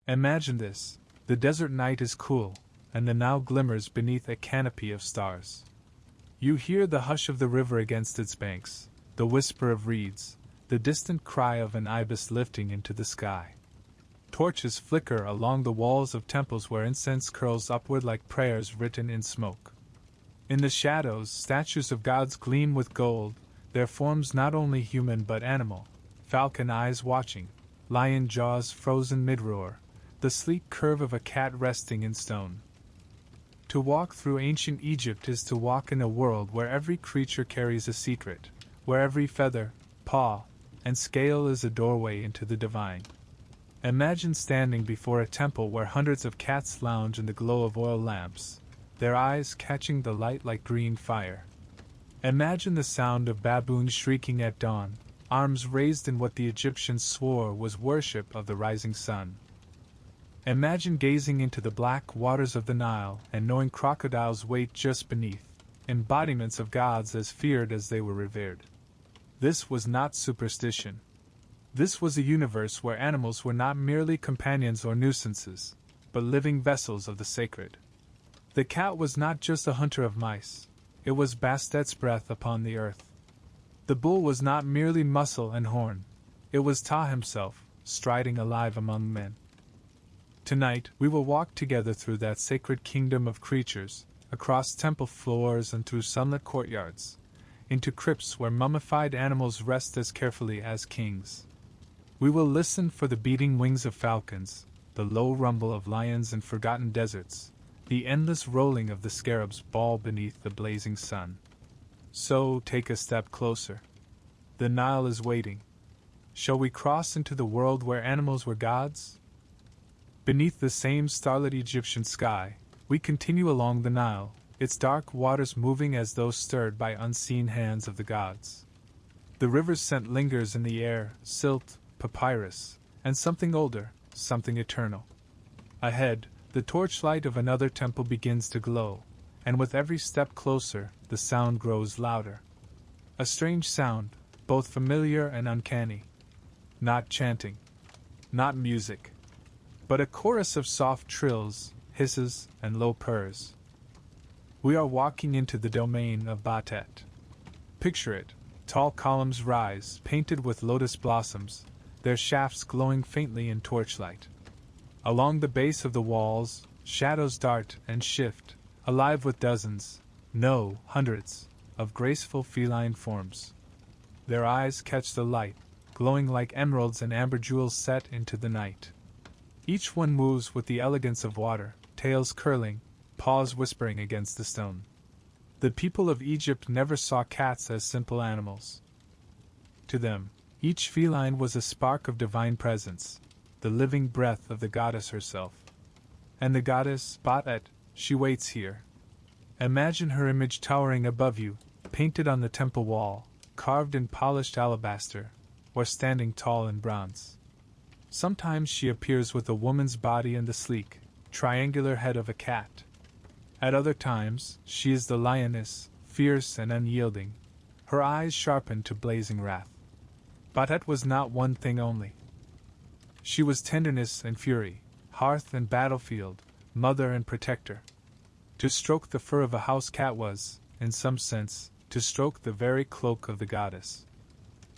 Imagine this: the desert night is cool, and the Nile glimmers beneath a canopy of stars. You hear the hush of the river against its banks, the whisper of reeds, the distant cry of an ibis lifting into the sky. Torches flicker along the walls of temples where incense curls upward like prayers written in smoke. In the shadows, statues of gods gleam with gold, their forms not only human but animal, falcon eyes watching, lion jaws frozen mid-roar, the sleek curve of a cat resting in stone. To walk through ancient Egypt is to walk in a world where every creature carries a secret, where every feather, paw, and scale is a doorway into the divine. Imagine standing before a temple where hundreds of cats lounge in the glow of oil lamps, their eyes catching the light like green fire. Imagine the sound of baboons shrieking at dawn, arms raised in what the Egyptians swore was worship of the rising sun. Imagine gazing into the black waters of the Nile and knowing crocodiles wait just beneath, embodiments of gods as feared as they were revered. This was not superstition. This was a universe where animals were not merely companions or nuisances, but living vessels of the sacred. The cat was not just a hunter of mice, it was Bastet's breath upon the earth. The bull was not merely muscle and horn, it was Ta himself, striding alive among men. Tonight, we will walk together through that sacred kingdom of creatures, across temple floors and through sunlit courtyards, into crypts where mummified animals rest as carefully as kings. We will listen for the beating wings of falcons, the low rumble of lions in forgotten deserts, the endless rolling of the scarab's ball beneath the blazing sun. So, take a step closer. The Nile is waiting. Shall we cross into the world where animals were gods? Beneath the same starlit Egyptian sky, we continue along the Nile, its dark waters moving as though stirred by unseen hands of the gods. The river's scent lingers in the air, silt, papyrus, and something older, something eternal. Ahead, the torchlight of another temple begins to glow, and with every step closer, the sound grows louder. A strange sound, both familiar and uncanny. Not chanting, not music, but a chorus of soft trills, hisses, and low purrs. We are walking into the domain of Bastet. Picture it: tall columns rise, painted with lotus blossoms, their shafts glowing faintly in torchlight. Along the base of the walls, shadows dart and shift, alive with dozens, no, hundreds, of graceful feline forms. Their eyes catch the light, glowing like emeralds and amber jewels set into the night. Each one moves with the elegance of water, tails curling, paws whispering against the stone. The people of Egypt never saw cats as simple animals. To them, each feline was a spark of divine presence, the living breath of the goddess herself. And the goddess, Bastet, she waits here. Imagine her image towering above you, painted on the temple wall, carved in polished alabaster, or standing tall in bronze. Sometimes she appears with a woman's body and the sleek, triangular head of a cat. At other times, she is the lioness, fierce and unyielding, her eyes sharpened to blazing wrath. Bastet was not one thing only. She was tenderness and fury, hearth and battlefield, mother and protector. To stroke the fur of a house cat was, in some sense, to stroke the very cloak of the goddess.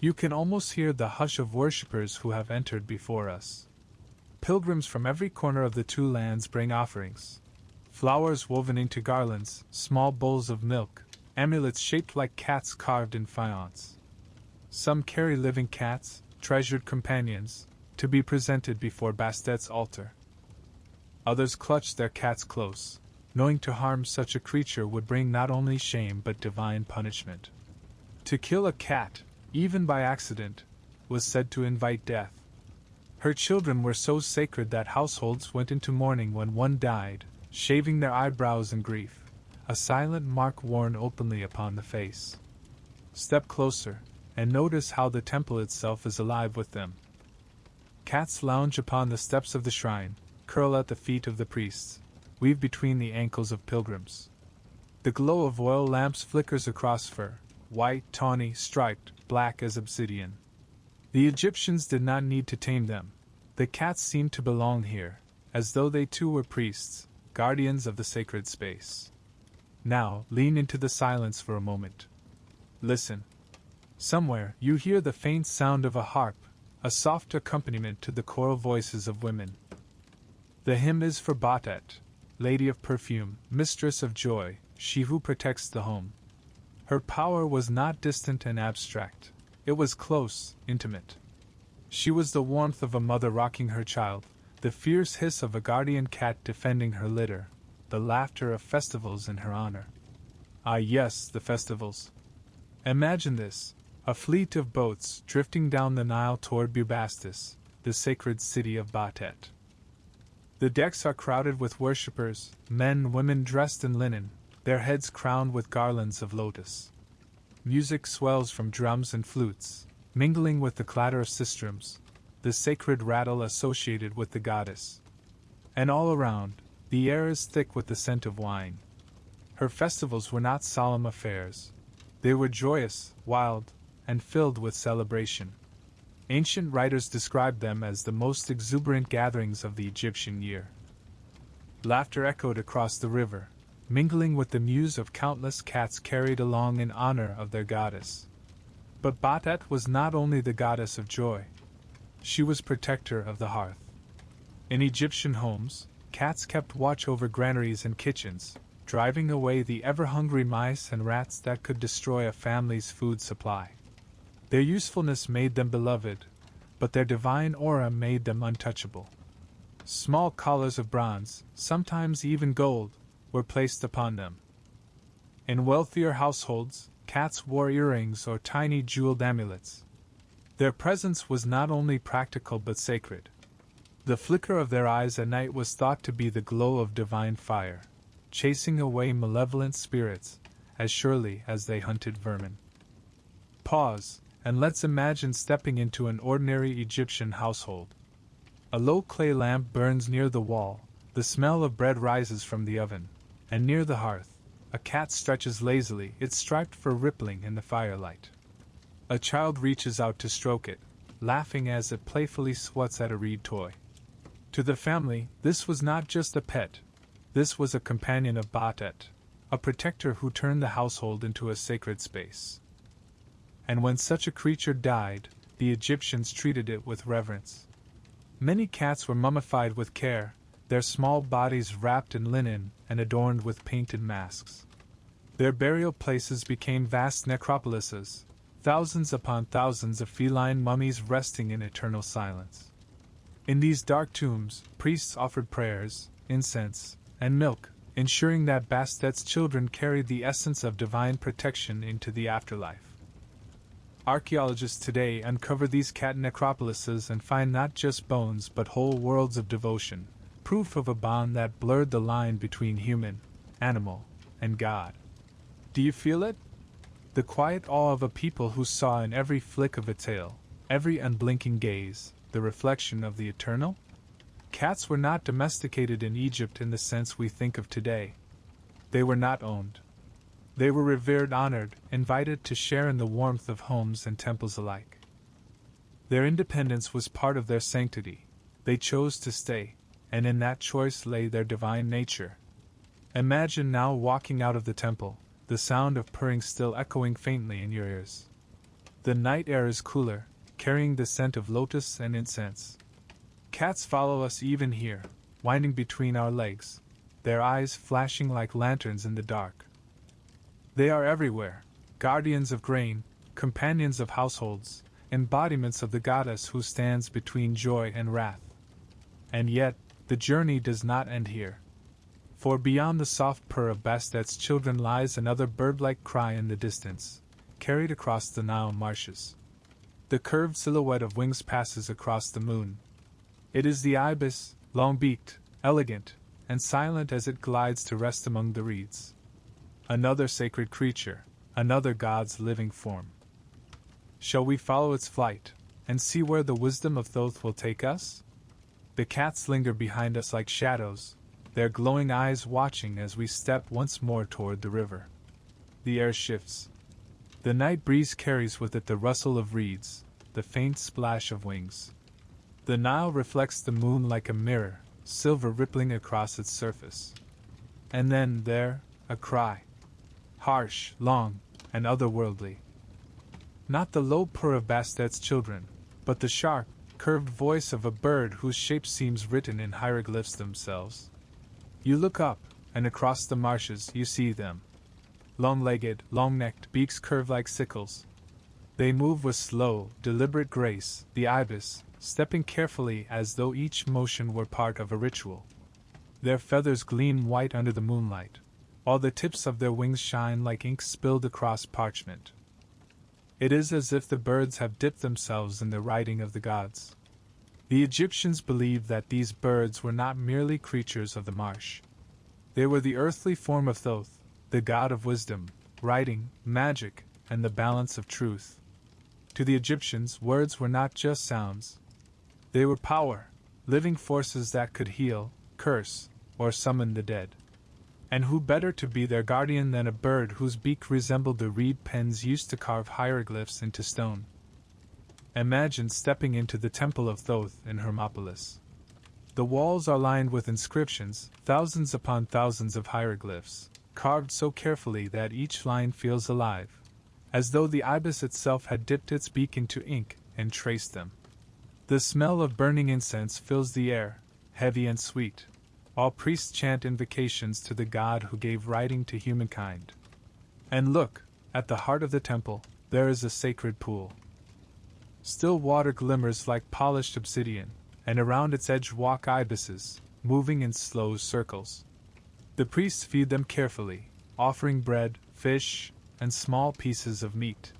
You can almost hear the hush of worshippers who have entered before us. Pilgrims from every corner of the two lands bring offerings. Flowers woven into garlands, small bowls of milk, amulets shaped like cats carved in faience. Some carry living cats, treasured companions, to be presented before Bastet's altar. Others clutch their cats close, knowing to harm such a creature would bring not only shame but divine punishment. To kill a cat, even by accident, was said to invite death. Her children were so sacred that households went into mourning when one died, shaving their eyebrows in grief, a silent mark worn openly upon the face. Step closer, and notice how the temple itself is alive with them. Cats lounge upon the steps of the shrine, curl at the feet of the priests, weave between the ankles of pilgrims. The glow of oil lamps flickers across fur, white, tawny, striped, black as obsidian. The Egyptians did not need to tame them. The cats seemed to belong here, as though they too were priests, guardians of the sacred space. Now, lean into the silence for a moment. Listen. Somewhere, you hear the faint sound of a harp, a soft accompaniment to the choral voices of women. The hymn is for Bastet, Lady of Perfume, Mistress of Joy, she who protects the home. Her power was not distant and abstract. It was close, intimate. She was the warmth of a mother rocking her child, the fierce hiss of a guardian cat defending her litter, the laughter of festivals in her honor. Ah yes, the festivals. Imagine this, a fleet of boats drifting down the Nile toward Bastet, the sacred city of Bastet. The decks are crowded with worshippers, men and women dressed in linen, their heads crowned with garlands of lotus. Music swells from drums and flutes, mingling with the clatter of sistrums, the sacred rattle associated with the goddess. And all around, the air is thick with the scent of wine. Her festivals were not solemn affairs. They were joyous, wild, and filled with celebration. Ancient writers described them as the most exuberant gatherings of the Egyptian year. Laughter echoed across the river, mingling with the mews of countless cats carried along in honor of their goddess. But Bastet was not only the goddess of joy. She was protector of the hearth. In Egyptian homes, cats kept watch over granaries and kitchens, driving away the ever-hungry mice and rats that could destroy a family's food supply. Their usefulness made them beloved, but their divine aura made them untouchable. Small collars of bronze, sometimes even gold, were placed upon them. In wealthier households, cats wore earrings or tiny jeweled amulets. Their presence was not only practical but sacred. The flicker of their eyes at night was thought to be the glow of divine fire, chasing away malevolent spirits, as surely as they hunted vermin. Pause, and let's imagine stepping into an ordinary Egyptian household. A low clay lamp burns near the wall, the smell of bread rises from the oven, and near the hearth, a cat stretches lazily, its striped fur rippling in the firelight. A child reaches out to stroke it, laughing as it playfully swats at a reed toy. To the family, this was not just a pet. This was a companion of Bastet, a protector who turned the household into a sacred space. And when such a creature died, the Egyptians treated it with reverence. Many cats were mummified with care, their small bodies wrapped in linen and adorned with painted masks. Their burial places became vast necropolises, thousands upon thousands of feline mummies resting in eternal silence. In these dark tombs, priests offered prayers, incense, and milk, ensuring that Bastet's children carried the essence of divine protection into the afterlife. Archaeologists today uncover these cat necropolises and find not just bones but whole worlds of devotion, proof of a bond that blurred the line between human, animal, and God. Do you feel it? The quiet awe of a people who saw in every flick of a tail, every unblinking gaze, the reflection of the eternal? Cats were not domesticated in Egypt in the sense we think of today. They were not owned. They were revered, honored, invited to share in the warmth of homes and temples alike. Their independence was part of their sanctity. They chose to stay, and in that choice lay their divine nature. Imagine now walking out of the temple, the sound of purring still echoing faintly in your ears. The night air is cooler, carrying the scent of lotus and incense. Cats follow us even here, winding between our legs, their eyes flashing like lanterns in the dark. They are everywhere, guardians of grain, companions of households, embodiments of the goddess who stands between joy and wrath. And yet, the journey does not end here. For beyond the soft purr of Bastet's children lies another bird-like cry in the distance, carried across the Nile marshes. The curved silhouette of wings passes across the moon. It is the ibis, long-beaked, elegant, and silent as it glides to rest among the reeds. Another sacred creature, another god's living form. Shall we follow its flight, and see where the wisdom of Thoth will take us? The cats linger behind us like shadows, their glowing eyes watching as we step once more toward the river. The air shifts. The night breeze carries with it the rustle of reeds, the faint splash of wings. The Nile reflects the moon like a mirror, silver rippling across its surface. And then there, a cry. Harsh, long, and otherworldly. Not the low purr of Bastet's children, but the sharp, curved voice of a bird whose shape seems written in hieroglyphs themselves. You look up, and across the marshes you see them. Long-legged, long-necked, beaks curved like sickles. They move with slow, deliberate grace, the ibis, stepping carefully as though each motion were part of a ritual. Their feathers gleam white under the moonlight, while the tips of their wings shine like ink spilled across parchment. It is as if the birds have dipped themselves in the writing of the gods. The Egyptians believed that these birds were not merely creatures of the marsh. They were the earthly form of Thoth, the god of wisdom, writing, magic, and the balance of truth. To the Egyptians, words were not just sounds. They were power, living forces that could heal, curse, or summon the dead. And who better to be their guardian than a bird whose beak resembled the reed pens used to carve hieroglyphs into stone? Imagine stepping into the temple of Thoth in Hermopolis. The walls are lined with inscriptions, thousands upon thousands of hieroglyphs, carved so carefully that each line feels alive, as though the ibis itself had dipped its beak into ink and traced them. The smell of burning incense fills the air, heavy and sweet. All priests chant invocations to the god who gave writing to humankind. And look, at the heart of the temple, there is a sacred pool. Still water glimmers like polished obsidian, and around its edge walk ibises, moving in slow circles. The priests feed them carefully, offering bread, fish, and small pieces of meat.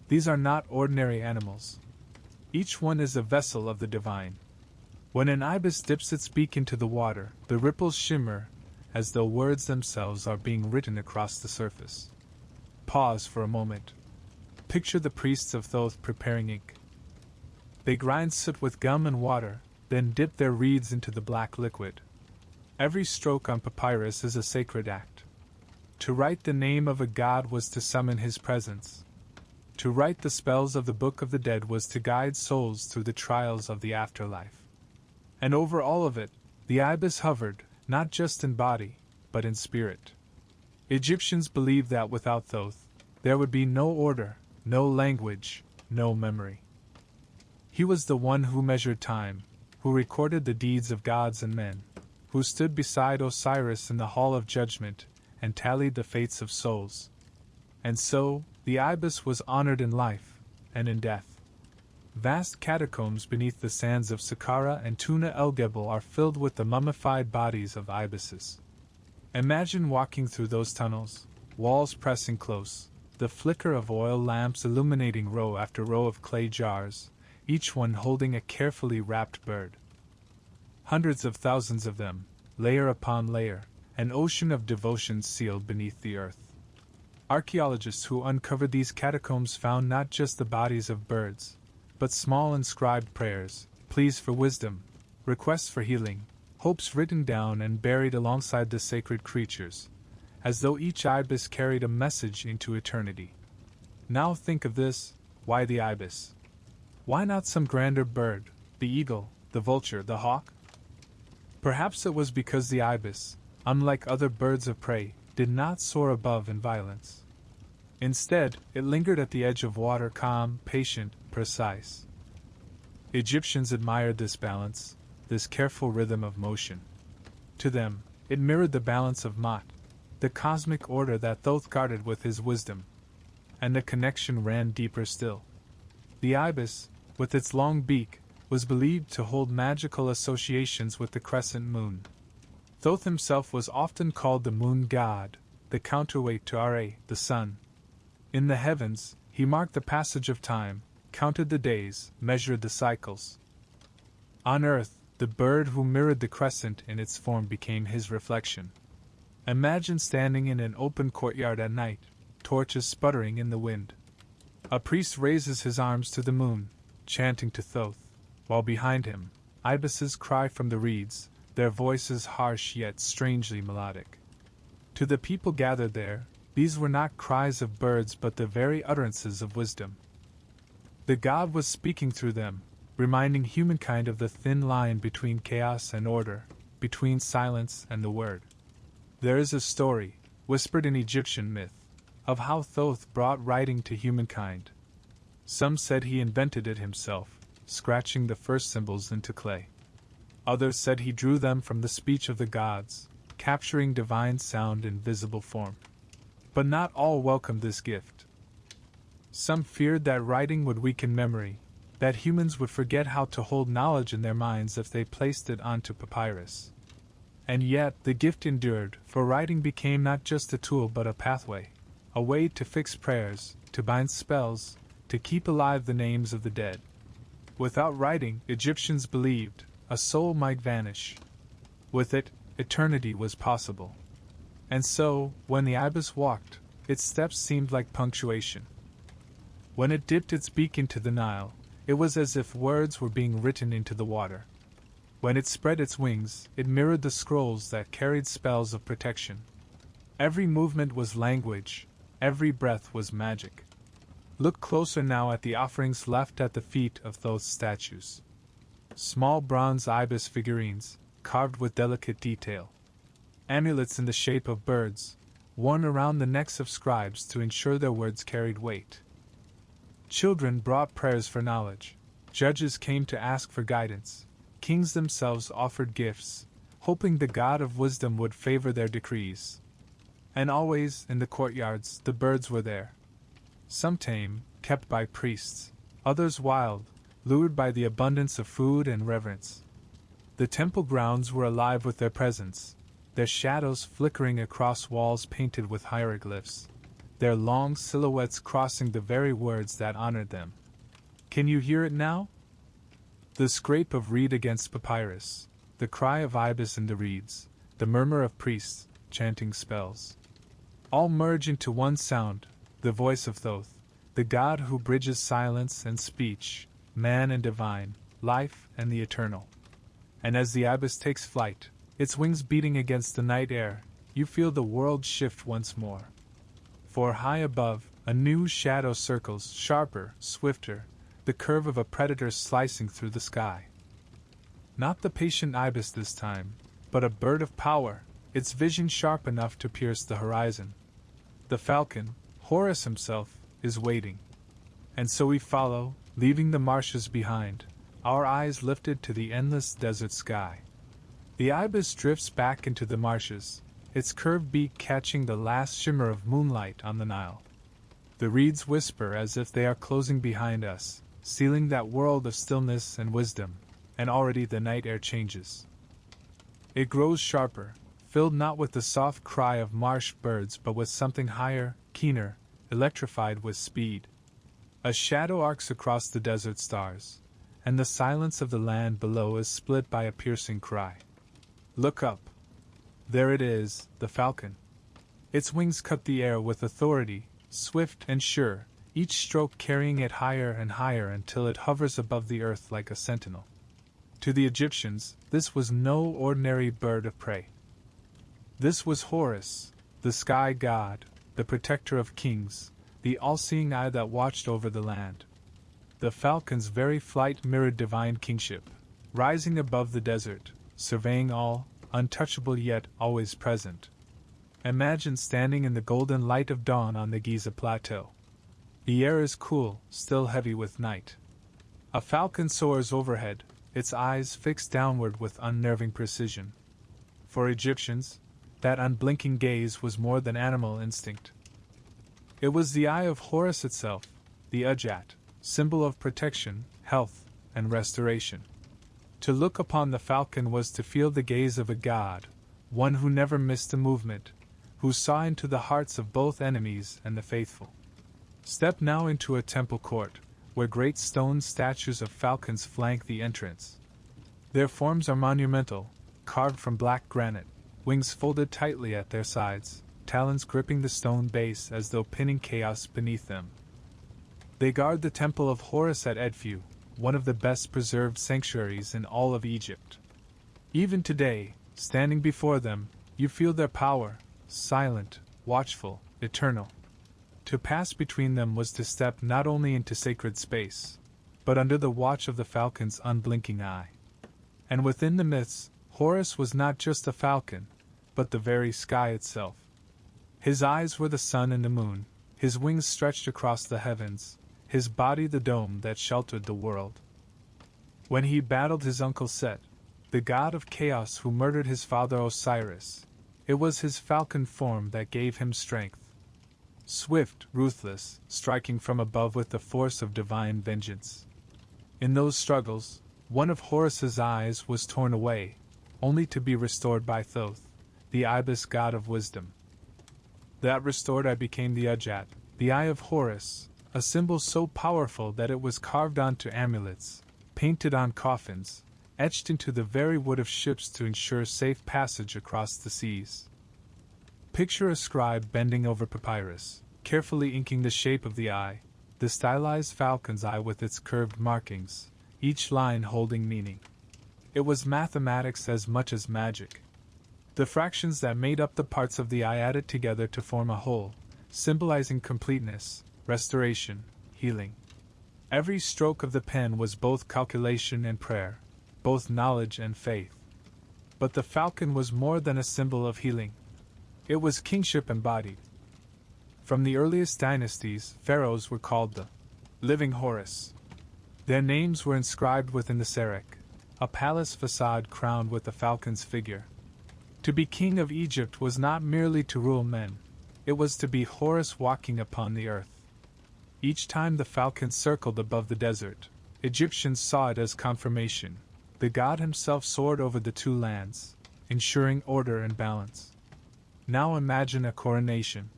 These are not ordinary animals. Each one is a vessel of the divine. When an ibis dips its beak into the water, the ripples shimmer, as though words themselves are being written across the surface. Pause for a moment. Picture the priests of Thoth preparing ink. They grind soot with gum and water, then dip their reeds into the black liquid. Every stroke on papyrus is a sacred act. To write the name of a god was to summon his presence. To write the spells of the Book of the Dead was to guide souls through the trials of the afterlife. And over all of it, the ibis hovered, not just in body, but in spirit. Egyptians believed that without Thoth, there would be no order, no language, no memory. He was the one who measured time, who recorded the deeds of gods and men, who stood beside Osiris in the Hall of Judgment and tallied the fates of souls. And so, the ibis was honored in life and in death. Vast catacombs beneath the sands of Saqqara and Tuna el-Gebel are filled with the mummified bodies of ibises. Imagine walking through those tunnels, walls pressing close, the flicker of oil lamps illuminating row after row of clay jars, each one holding a carefully wrapped bird. Hundreds of thousands of them, layer upon layer, an ocean of devotion sealed beneath the earth. Archaeologists who uncovered these catacombs found not just the bodies of birds, but small inscribed prayers, pleas for wisdom, requests for healing, hopes written down and buried alongside the sacred creatures, as though each ibis carried a message into eternity. Now think of this: why the ibis? Why not some grander bird, the eagle, the vulture, the hawk? Perhaps it was because the ibis, unlike other birds of prey, did not soar above in violence. Instead, it lingered at the edge of water, calm, patient, precise. Egyptians admired this balance, this careful rhythm of motion. To them, it mirrored the balance of Ma'at, the cosmic order that Thoth guarded with his wisdom. And the connection ran deeper still. The ibis, with its long beak, was believed to hold magical associations with the crescent moon. Thoth himself was often called the moon god, the counterweight to Ra, the sun. In the heavens, he marked the passage of time, counted the days, measured the cycles. On earth, the bird who mirrored the crescent in its form became his reflection. Imagine standing in an open courtyard at night, torches sputtering in the wind. A priest raises his arms to the moon, chanting to Thoth, while behind him, ibises cry from the reeds, their voices harsh yet strangely melodic. To the people gathered there, these were not cries of birds but the very utterances of wisdom. The god was speaking through them, reminding humankind of the thin line between chaos and order, between silence and the word. There is a story, whispered in Egyptian myth, of how Thoth brought writing to humankind. Some said he invented it himself, scratching the first symbols into clay. Others said he drew them from the speech of the gods, capturing divine sound in visible form. But not all welcomed this gift. Some feared that writing would weaken memory, that humans would forget how to hold knowledge in their minds if they placed it onto papyrus. And yet the gift endured, for writing became not just a tool but a pathway, a way to fix prayers, to bind spells, to keep alive the names of the dead. Without writing, Egyptians believed, a soul might vanish. With it, eternity was possible. And so, when the ibis walked, its steps seemed like punctuation. When it dipped its beak into the Nile, it was as if words were being written into the water. When it spread its wings, it mirrored the scrolls that carried spells of protection. Every movement was language, every breath was magic. Look closer now at the offerings left at the feet of those statues. Small bronze ibis figurines, carved with delicate detail. Amulets in the shape of birds, worn around the necks of scribes to ensure their words carried weight. Children brought prayers for knowledge. Judges came to ask for guidance. Kings themselves offered gifts, hoping the god of wisdom would favor their decrees. And always, in the courtyards, the birds were there. Some tame, kept by priests, others wild, lured by the abundance of food and reverence. The temple grounds were alive with their presence, their shadows flickering across walls painted with hieroglyphs, their long silhouettes crossing the very words that honored them. Can you hear it now? The scrape of reed against papyrus, the cry of ibis in the reeds, the murmur of priests chanting spells. All merge into one sound, the voice of Thoth, the god who bridges silence and speech, man and divine, life and the eternal. And as the ibis takes flight, its wings beating against the night air, you feel the world shift once more. For high above, a new shadow circles, sharper, swifter, the curve of a predator slicing through the sky. Not the patient ibis this time, but a bird of power, its vision sharp enough to pierce the horizon. The falcon, Horus himself, is waiting. And so we follow, leaving the marshes behind, our eyes lifted to the endless desert sky. The ibis drifts back into the marshes, its curved beak catching the last shimmer of moonlight on the Nile. The reeds whisper as if they are closing behind us, sealing that world of stillness and wisdom, and already the night air changes. It grows sharper, filled not with the soft cry of marsh birds but with something higher, keener, electrified with speed. A shadow arcs across the desert stars, and the silence of the land below is split by a piercing cry. Look up. There it is, the falcon. Its wings cut the air with authority, swift and sure, each stroke carrying it higher and higher until it hovers above the earth like a sentinel. To the Egyptians, this was no ordinary bird of prey. This was Horus, the sky god, the protector of kings, the all-seeing eye that watched over the land. The falcon's very flight mirrored divine kingship, rising above the desert, surveying all, untouchable yet always present. Imagine standing in the golden light of dawn on the Giza Plateau. The air is cool, still heavy with night. A falcon soars overhead, its eyes fixed downward with unnerving precision. For Egyptians, that unblinking gaze was more than animal instinct. It was the eye of Horus itself, the Ujat, symbol of protection, health, and restoration. To look upon the falcon was to feel the gaze of a god, one who never missed a movement, who saw into the hearts of both enemies and the faithful. Step now into a temple court, where great stone statues of falcons flank the entrance. Their forms are monumental, carved from black granite, wings folded tightly at their sides, talons gripping the stone base as though pinning chaos beneath them. They guard the temple of Horus at Edfu, one of the best preserved sanctuaries in all of Egypt. Even today, standing before them, you feel their power, silent, watchful, eternal. To pass between them was to step not only into sacred space, but under the watch of the falcon's unblinking eye. And within the myths, Horus was not just a falcon, but the very sky itself. His eyes were the sun and the moon, his wings stretched across the heavens, his body the dome that sheltered the world. When he battled his uncle Set, the god of chaos who murdered his father Osiris, it was his falcon form that gave him strength. Swift, ruthless, striking from above with the force of divine vengeance. In those struggles, one of Horus's eyes was torn away, only to be restored by Thoth, the ibis god of wisdom. That restored eye became the Ujjat, the eye of Horus, a symbol so powerful that it was carved onto amulets, painted on coffins, etched into the very wood of ships to ensure safe passage across the seas. Picture a scribe bending over papyrus, carefully inking the shape of the eye, the stylized falcon's eye with its curved markings, each line holding meaning. It was mathematics as much as magic. The fractions that made up the parts of the eye added together to form a whole, symbolizing completeness, restoration, healing. Every stroke of the pen was both calculation and prayer, both knowledge and faith. But the falcon was more than a symbol of healing. It was kingship embodied. From the earliest dynasties, pharaohs were called the living Horus. Their names were inscribed within the Sarek, a palace facade crowned with the falcon's figure. To be king of Egypt was not merely to rule men, it was to be Horus walking upon the earth. Each time the falcon circled above the desert, Egyptians saw it as confirmation. The god himself soared over the two lands, ensuring order and balance. Now imagine a coronation.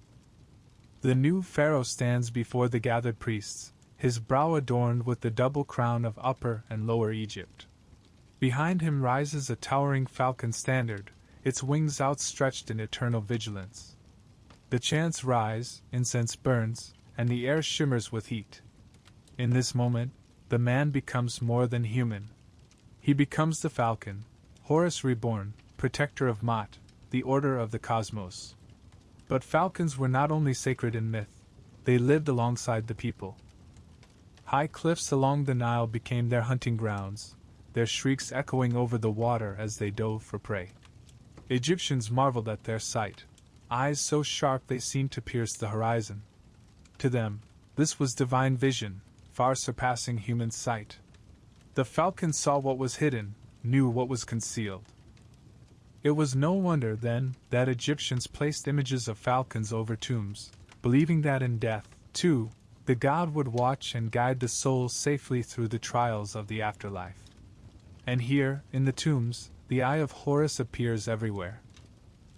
The new pharaoh stands before the gathered priests, his brow adorned with the double crown of Upper and Lower Egypt. Behind him rises a towering falcon standard, its wings outstretched in eternal vigilance. The chants rise, incense burns, and the air shimmers with heat. In this moment, the man becomes more than human. He becomes the falcon, Horus reborn, protector of Ma'at, the order of the cosmos. But falcons were not only sacred in myth, they lived alongside the people. High cliffs along the Nile became their hunting grounds, their shrieks echoing over the water as they dove for prey. Egyptians marveled at their sight, eyes so sharp they seemed to pierce the horizon. To them, this was divine vision, far surpassing human sight. The falcon saw what was hidden, knew what was concealed. It was no wonder, then, that Egyptians placed images of falcons over tombs, believing that in death, too, the god would watch and guide the soul safely through the trials of the afterlife. And here, in the tombs, the eye of Horus appears everywhere.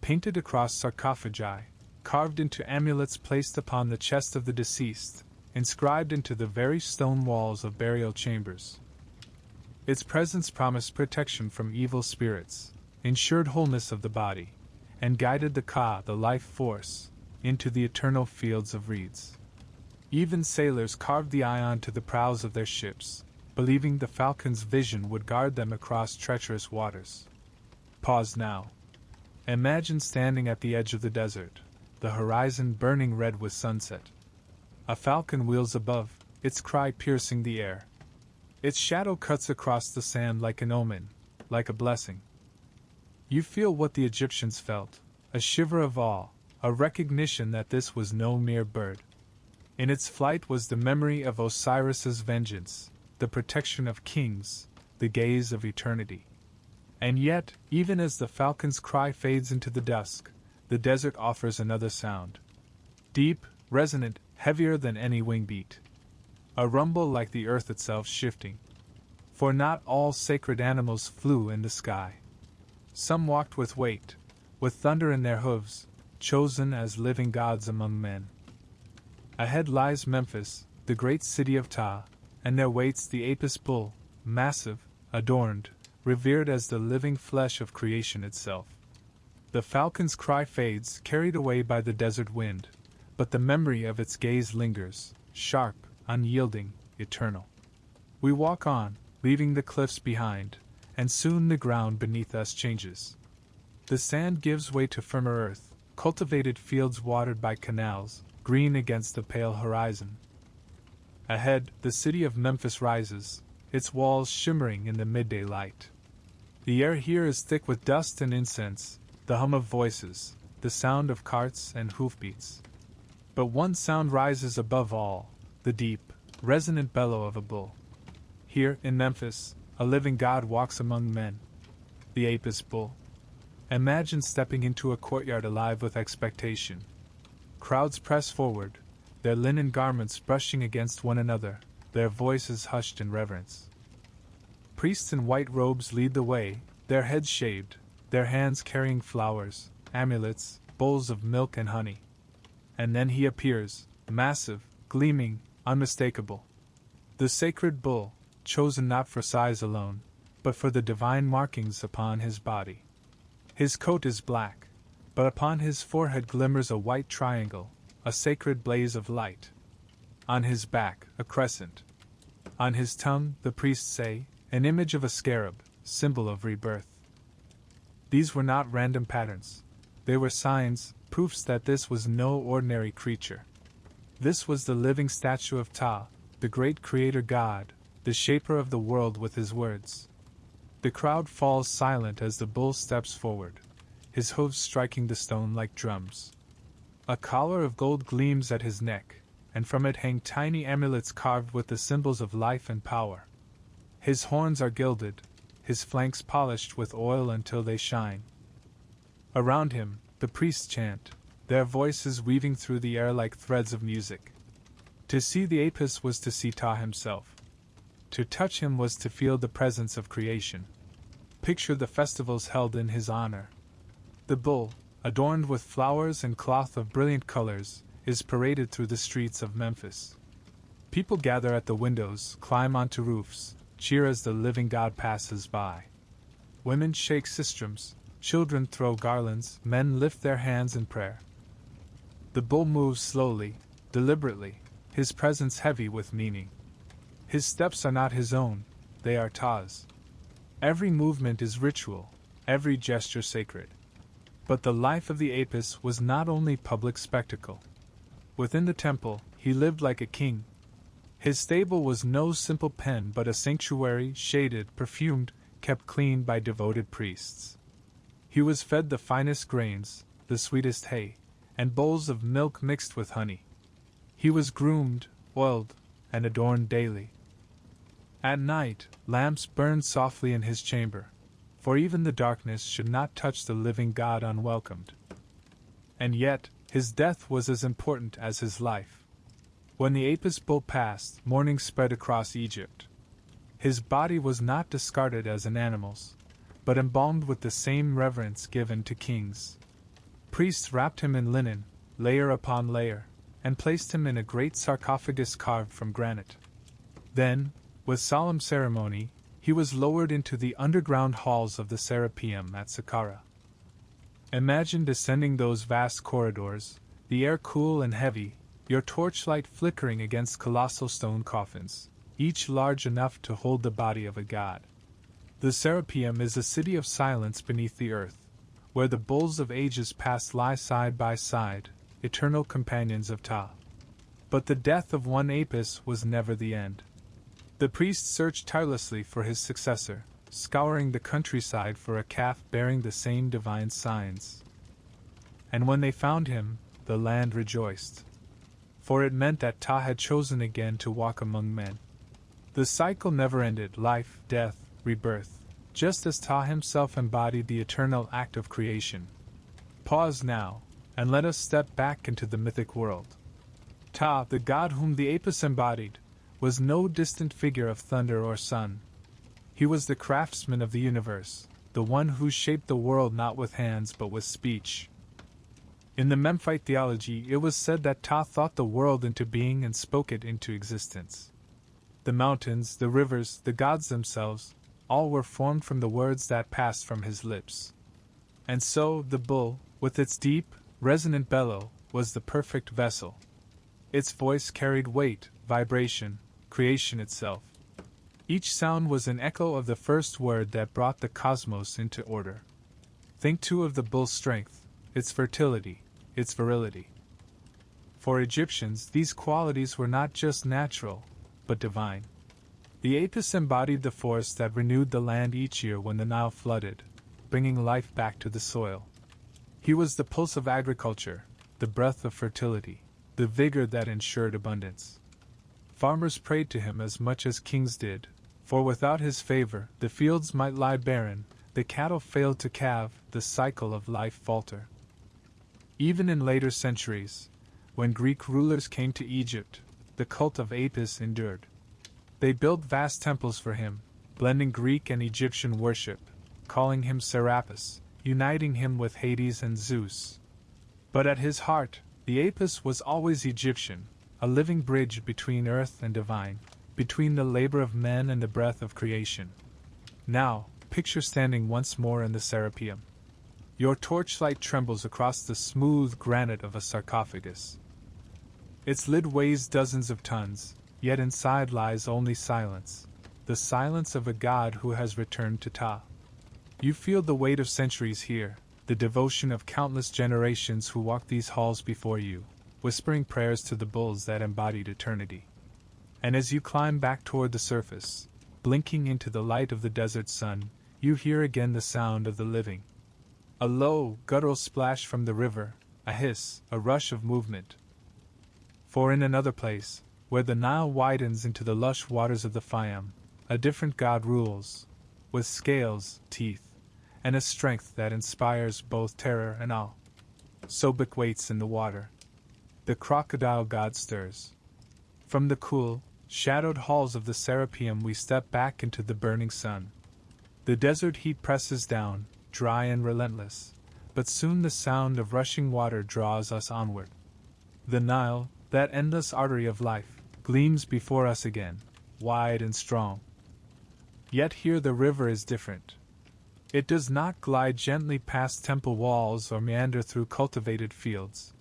Painted across sarcophagi, carved into amulets placed upon the chest of the deceased, inscribed into the very stone walls of burial chambers. Its presence promised protection from evil spirits, ensured wholeness of the body, and guided the Ka, the life force, into the eternal fields of reeds. Even sailors carved the eye onto the prows of their ships, believing the falcon's vision would guard them across treacherous waters. Pause now. Imagine standing at the edge of the desert, the horizon burning red with sunset. A falcon wheels above, its cry piercing the air. Its shadow cuts across the sand like an omen, like a blessing. You feel what the Egyptians felt, a shiver of awe, a recognition that this was no mere bird. In its flight was the memory of Osiris's vengeance, the protection of kings, the gaze of eternity. And yet, even as the falcon's cry fades into the dusk, the desert offers another sound. Deep, resonant, heavier than any wing beat. A rumble like the earth itself shifting. For not all sacred animals flew in the sky. Some walked with weight, with thunder in their hooves, chosen as living gods among men. Ahead lies Memphis, the great city of Ptah, and there waits the Apis bull, massive, adorned, revered as the living flesh of creation itself. The falcon's cry fades, carried away by the desert wind, but the memory of its gaze lingers, sharp, unyielding, eternal. We walk on, leaving the cliffs behind, and soon the ground beneath us changes. The sand gives way to firmer earth, cultivated fields watered by canals, green against the pale horizon. Ahead, the city of Memphis rises, its walls shimmering in the midday light. The air here is thick with dust and incense, the hum of voices, the sound of carts and hoofbeats. But one sound rises above all, the deep, resonant bellow of a bull. Here, in Memphis, a living god walks among men. The Apis bull. Imagine stepping into a courtyard alive with expectation. Crowds press forward, their linen garments brushing against one another, their voices hushed in reverence. Priests in white robes lead the way, their heads shaved, their hands carrying flowers, amulets, bowls of milk and honey. And then he appears, massive, gleaming, unmistakable. The sacred bull, chosen not for size alone, but for the divine markings upon his body. His coat is black, but upon his forehead glimmers a white triangle, a sacred blaze of light. On his back, a crescent. On his tongue, the priests say, an image of a scarab, symbol of rebirth. These were not random patterns. They were signs, proofs that this was no ordinary creature. This was the living statue of Ptah, the great creator god, the shaper of the world with his words. The crowd falls silent as the bull steps forward, his hooves striking the stone like drums. A collar of gold gleams at his neck, and from it hang tiny amulets carved with the symbols of life and power. His horns are gilded, his flanks polished with oil until they shine. Around him, the priests chant, their voices weaving through the air like threads of music. To see the Apis was to see Ptah himself. To touch him was to feel the presence of creation. Picture the festivals held in his honor. The bull, adorned with flowers and cloth of brilliant colors, is paraded through the streets of Memphis. People gather at the windows, climb onto roofs, cheer as the living god passes by. Women shake sistrums, children throw garlands, men lift their hands in prayer. The bull moves slowly, deliberately, his presence heavy with meaning. His steps are not his own, they are Ptah's. Every movement is ritual, every gesture sacred. But the life of the Apis was not only public spectacle. Within the temple, he lived like a king. His stable was no simple pen but a sanctuary, shaded, perfumed, kept clean by devoted priests. He was fed the finest grains, the sweetest hay, and bowls of milk mixed with honey. He was groomed, oiled, and adorned daily. At night, lamps burned softly in his chamber, for even the darkness should not touch the living god unwelcomed. And yet, his death was as important as his life. When the Apis bull passed, mourning spread across Egypt. His body was not discarded as an animal's, but embalmed with the same reverence given to kings. Priests wrapped him in linen, layer upon layer, and placed him in a great sarcophagus carved from granite. Then, with solemn ceremony, he was lowered into the underground halls of the Serapeum at Saqqara. Imagine descending those vast corridors, the air cool and heavy, your torchlight flickering against colossal stone coffins, each large enough to hold the body of a god. The Serapeum is a city of silence beneath the earth, where the bulls of ages past lie side by side, eternal companions of Ptah. But the death of one Apis was never the end. The priests searched tirelessly for his successor, scouring the countryside for a calf bearing the same divine signs. And when they found him, the land rejoiced. For it meant that Ptah had chosen again to walk among men. The cycle never ended, life, death, rebirth, just as Ptah himself embodied the eternal act of creation. Pause now, and let us step back into the mythic world. Ptah, the god whom the Apis embodied, was no distant figure of thunder or sun. He was the craftsman of the universe, the one who shaped the world not with hands but with speech. In the Memphite theology, it was said that Ptah thought the world into being and spoke it into existence. The mountains, the rivers, the gods themselves, all were formed from the words that passed from his lips. And so, the bull, with its deep, resonant bellow, was the perfect vessel. Its voice carried weight, vibration, creation itself. Each sound was an echo of the first word that brought the cosmos into order. Think too of the bull's strength, its fertility, its virility. For Egyptians, these qualities were not just natural, but divine. The Apis embodied the force that renewed the land each year when the Nile flooded, bringing life back to the soil. He was the pulse of agriculture, the breath of fertility, the vigor that ensured abundance. Farmers prayed to him as much as kings did, for without his favor the fields might lie barren, the cattle fail to calve, the cycle of life falter. Even in later centuries, when Greek rulers came to Egypt, the cult of Apis endured. They built vast temples for him, blending Greek and Egyptian worship, calling him Serapis, uniting him with Hades and Zeus. But at his heart, the Apis was always Egyptian, a living bridge between earth and divine, between the labor of men and the breath of creation. Now, picture standing once more in the Serapeum. Your torchlight trembles across the smooth granite of a sarcophagus. Its lid weighs dozens of tons, yet inside lies only silence, the silence of a god who has returned to Ta. You feel the weight of centuries here, the devotion of countless generations who walked these halls before you, whispering prayers to the bulls that embodied eternity. And as you climb back toward the surface, blinking into the light of the desert sun, you hear again the sound of the living. A low, guttural splash from the river, a hiss, a rush of movement. For in another place, where the Nile widens into the lush waters of the Fayum, a different god rules, with scales, teeth, and a strength that inspires both terror and awe. Sobek waits in the water. The crocodile god stirs. From the cool, shadowed halls of the Serapeum we step back into the burning sun. The desert heat presses down, dry and relentless, but soon the sound of rushing water draws us onward. The Nile, that endless artery of life, gleams before us again, wide and strong. Yet here the river is different. It does not glide gently past temple walls or meander through cultivated fields.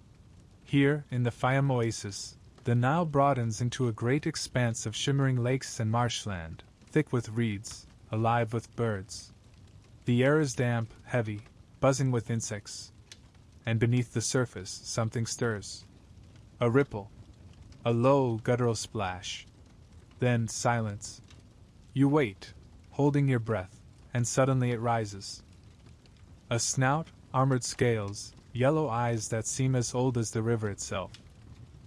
Here, in the Fayum oasis, the Nile broadens into a great expanse of shimmering lakes and marshland, thick with reeds, alive with birds. The air is damp, heavy, buzzing with insects. And beneath the surface, something stirs. A ripple. A low, guttural splash. Then silence. You wait, holding your breath, and suddenly it rises. A snout, armored scales, yellow eyes that seem as old as the river itself.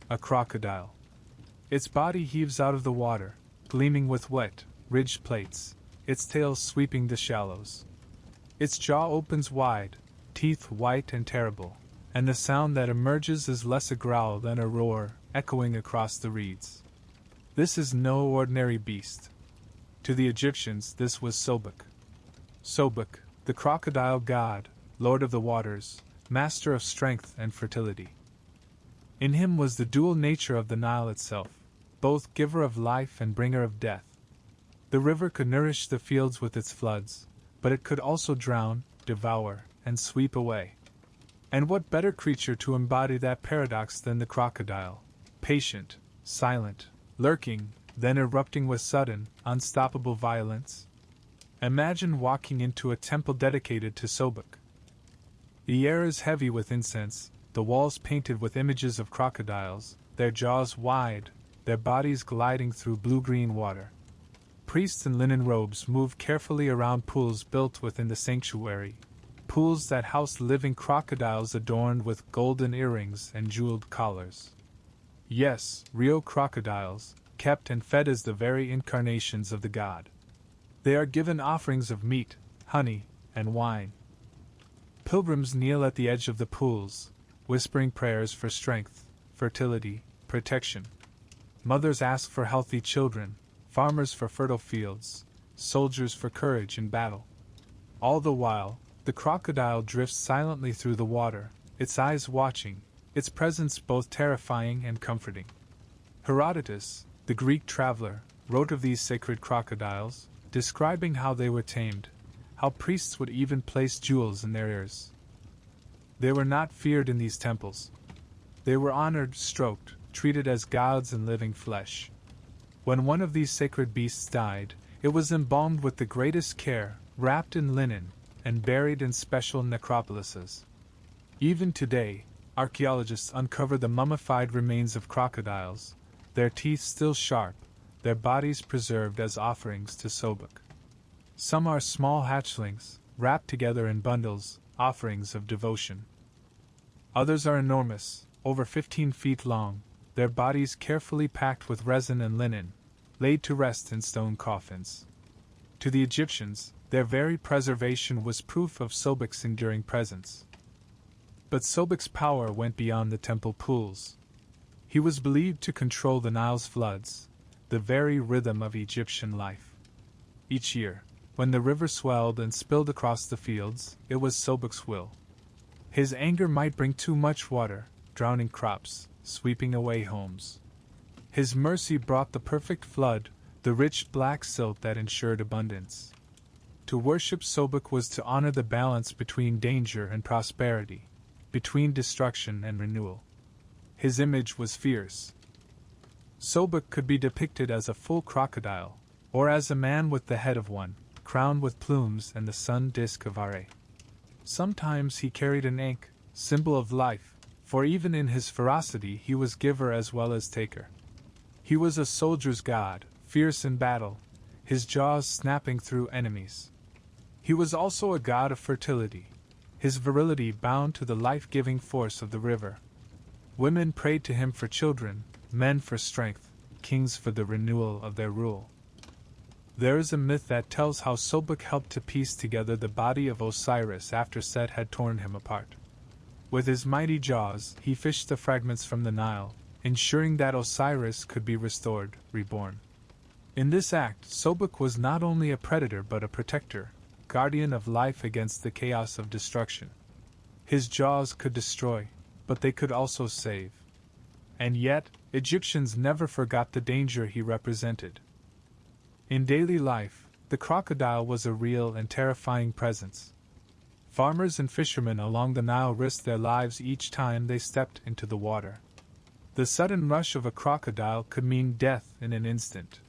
A crocodile. Its body heaves out of the water, gleaming with wet, ridged plates, its tail sweeping the shallows. Its jaw opens wide, teeth white and terrible, and the sound that emerges is less a growl than a roar, echoing across the reeds. This is no ordinary beast. To the Egyptians this was Sobek. Sobek, the crocodile god, lord of the waters, master of strength and fertility. In him was the dual nature of the Nile itself, both giver of life and bringer of death. The river could nourish the fields with its floods, but it could also drown, devour, and sweep away. And what better creature to embody that paradox than the crocodile, patient, silent, lurking, then erupting with sudden, unstoppable violence? Imagine walking into a temple dedicated to Sobek. The air is heavy with incense, the walls painted with images of crocodiles, their jaws wide, their bodies gliding through blue-green water. Priests in linen robes move carefully around pools built within the sanctuary, pools that house living crocodiles adorned with golden earrings and jeweled collars. Yes, real crocodiles, kept and fed as the very incarnations of the god. They are given offerings of meat, honey, and wine. Pilgrims kneel at the edge of the pools, whispering prayers for strength, fertility, protection. Mothers ask for healthy children, farmers for fertile fields, soldiers for courage in battle. All the while, the crocodile drifts silently through the water, its eyes watching, its presence both terrifying and comforting. Herodotus, the Greek traveler, wrote of these sacred crocodiles, describing how they were tamed, how priests would even place jewels in their ears. They were not feared in these temples. They were honored, stroked, treated as gods in living flesh. When one of these sacred beasts died, it was embalmed with the greatest care, wrapped in linen, and buried in special necropolises. Even today, archaeologists uncover the mummified remains of crocodiles, their teeth still sharp, their bodies preserved as offerings to Sobek. Some are small hatchlings, wrapped together in bundles, offerings of devotion. Others are enormous, over 15 feet long, their bodies carefully packed with resin and linen, laid to rest in stone coffins. To the Egyptians, their very preservation was proof of Sobek's enduring presence. But Sobek's power went beyond the temple pools. He was believed to control the Nile's floods, the very rhythm of Egyptian life. Each year, when the river swelled and spilled across the fields, it was Sobek's will. His anger might bring too much water, drowning crops, sweeping away homes. His mercy brought the perfect flood, the rich black silt that ensured abundance. To worship Sobek was to honor the balance between danger and prosperity, between destruction and renewal. His image was fierce. Sobek could be depicted as a full crocodile, or as a man with the head of one, crowned with plumes and the sun disk of Are. Sometimes he carried an ankh, symbol of life, for even in his ferocity he was giver as well as taker. He was a soldier's god, fierce in battle, his jaws snapping through enemies. He was also a god of fertility, his virility bound to the life-giving force of the river. Women prayed to him for children, men for strength, kings for the renewal of their rule. There is a myth that tells how Sobek helped to piece together the body of Osiris after Set had torn him apart. With his mighty jaws, he fished the fragments from the Nile, ensuring that Osiris could be restored, reborn. In this act, Sobek was not only a predator but a protector, guardian of life against the chaos of destruction. His jaws could destroy, but they could also save. And yet, Egyptians never forgot the danger he represented. In daily life, the crocodile was a real and terrifying presence. Farmers and fishermen along the Nile risked their lives each time they stepped into the water. The sudden rush of a crocodile could mean death in an instant.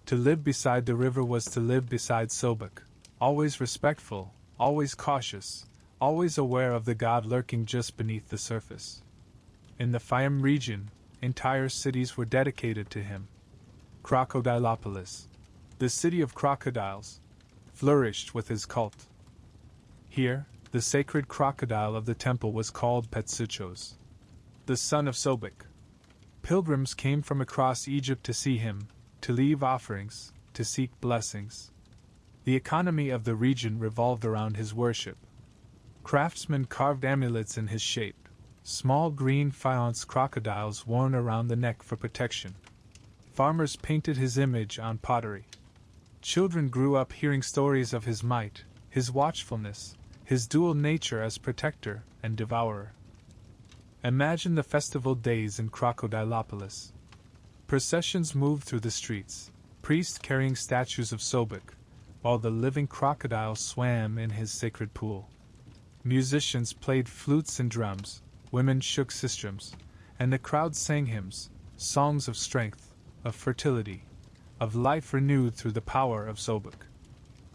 To live beside the river was to live beside Sobek, always respectful, always cautious, always aware of the god lurking just beneath the surface. In the Fayum region, entire cities were dedicated to him. Crocodilopolis, the city of crocodiles, flourished with his cult. Here, the sacred crocodile of the temple was called Petsuchos, the son of Sobek. Pilgrims came from across Egypt to see him, to leave offerings, to seek blessings. The economy of the region revolved around his worship. Craftsmen carved amulets in his shape, small green faience crocodiles worn around the neck for protection. Farmers painted his image on pottery. Children grew up hearing stories of his might, his watchfulness, his dual nature as protector and devourer. Imagine the festival days in Crocodilopolis. Processions moved through the streets, priests carrying statues of Sobek, while the living crocodile swam in his sacred pool. Musicians played flutes and drums, women shook sistrums, and the crowd sang hymns, songs of strength, of fertility, of life renewed through the power of Sobek.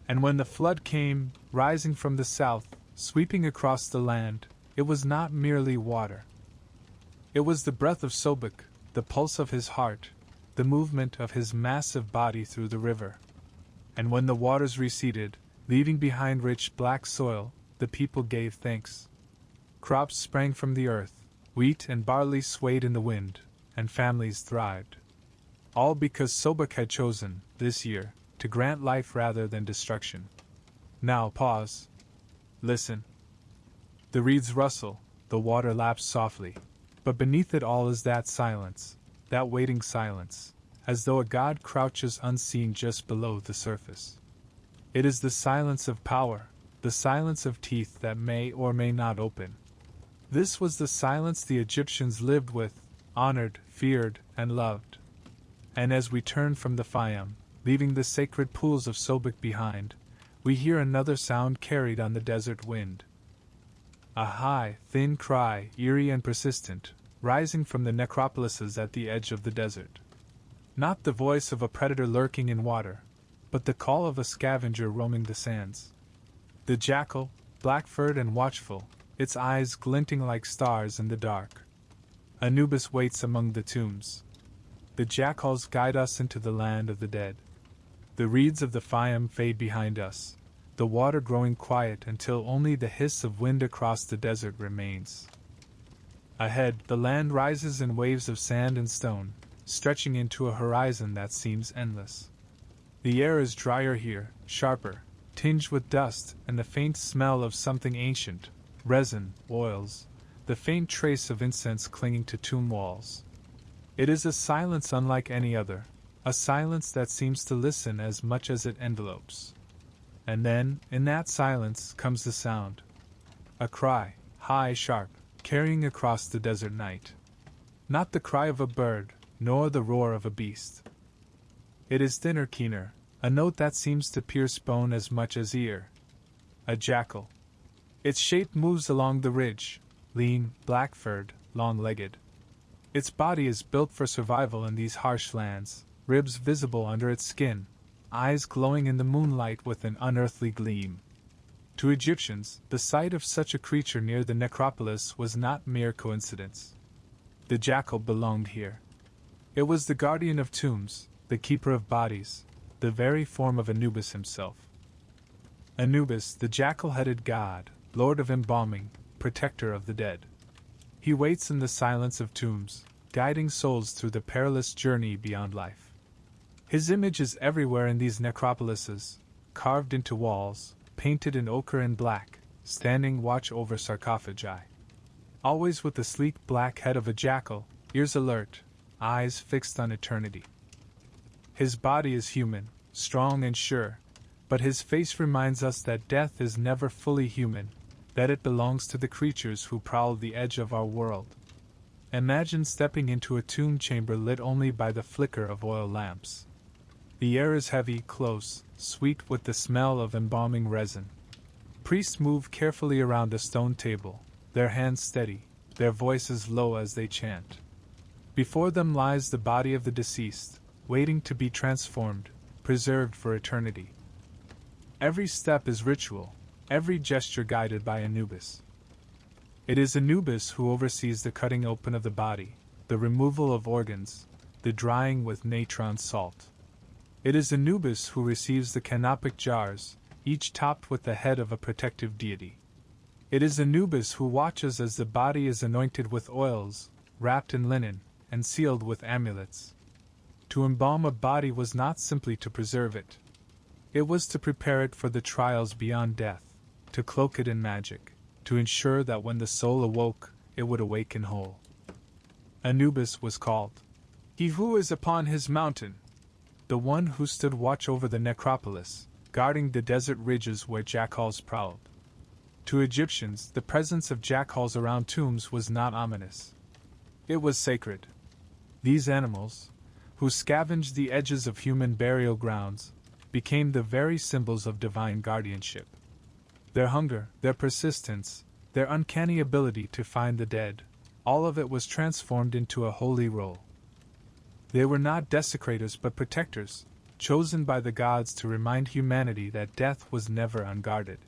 And when the flood came, rising from the south, sweeping across the land, it was not merely water. It was the breath of Sobek, the pulse of his heart, the movement of his massive body through the river. And when the waters receded, leaving behind rich black soil, the people gave thanks. Crops sprang from the earth, wheat and barley swayed in the wind, and families thrived. All because Sobek had chosen, this year, to grant life rather than destruction. Now pause. Listen. The reeds rustle, the water laps softly, but beneath it all is that silence, that waiting silence, as though a god crouches unseeing just below the surface. It is the silence of power, the silence of teeth that may or may not open. This was the silence the Egyptians lived with, honored, feared, and loved. And as we turn from the Fayum, leaving the sacred pools of Sobek behind, we hear another sound carried on the desert wind. A high, thin cry, eerie and persistent, rising from the necropolises at the edge of the desert. Not the voice of a predator lurking in water, but the call of a scavenger roaming the sands. The jackal, black-furred and watchful, its eyes glinting like stars in the dark. Anubis waits among the tombs. The jackals guide us into the land of the dead. The reeds of the Fayum fade behind us, the water growing quiet until only the hiss of wind across the desert remains. Ahead, the land rises in waves of sand and stone, stretching into a horizon that seems endless. The air is drier here, sharper, tinged with dust and the faint smell of something ancient, resin, oils, the faint trace of incense clinging to tomb walls. It is a silence unlike any other, a silence that seems to listen as much as it envelopes. And then, in that silence, comes the sound. A cry, high, sharp, carrying across the desert night. Not the cry of a bird, nor the roar of a beast. It is thinner, keener, a note that seems to pierce bone as much as ear. A jackal. Its shape moves along the ridge, lean, black-furred, long-legged. Its body is built for survival in these harsh lands, ribs visible under its skin, eyes glowing in the moonlight with an unearthly gleam. To Egyptians, the sight of such a creature near the necropolis was not mere coincidence. The jackal belonged here. It was the guardian of tombs, the keeper of bodies, the very form of Anubis himself. Anubis, the jackal-headed god, lord of embalming, protector of the dead. He waits in the silence of tombs, guiding souls through the perilous journey beyond life. His image is everywhere in these necropolises, carved into walls, painted in ochre and black, standing watch over sarcophagi. Always with the sleek black head of a jackal, ears alert, eyes fixed on eternity. His body is human, strong and sure, but his face reminds us that death is never fully human, that it belongs to the creatures who prowl the edge of our world. Imagine stepping into a tomb chamber lit only by the flicker of oil lamps. The air is heavy, close, sweet with the smell of embalming resin. Priests move carefully around a stone table, their hands steady, their voices low as they chant. Before them lies the body of the deceased, waiting to be transformed, preserved for eternity. Every step is ritual, every gesture guided by Anubis. It is Anubis who oversees the cutting open of the body, the removal of organs, the drying with natron salt. It is Anubis who receives the canopic jars, each topped with the head of a protective deity. It is Anubis who watches as the body is anointed with oils, wrapped in linen, and sealed with amulets. To embalm a body was not simply to preserve it. It was to prepare it for the trials beyond death, to cloak it in magic, to ensure that when the soul awoke, it would awaken whole. Anubis was called He who is upon his mountain, the one who stood watch over the necropolis, guarding the desert ridges where jackals prowled. To Egyptians, the presence of jackals around tombs was not ominous. It was sacred. These animals, who scavenged the edges of human burial grounds, became the very symbols of divine guardianship. Their hunger, their persistence, their uncanny ability to find the dead, all of it was transformed into a holy role. They were not desecrators but protectors, chosen by the gods to remind humanity that death was never unguarded.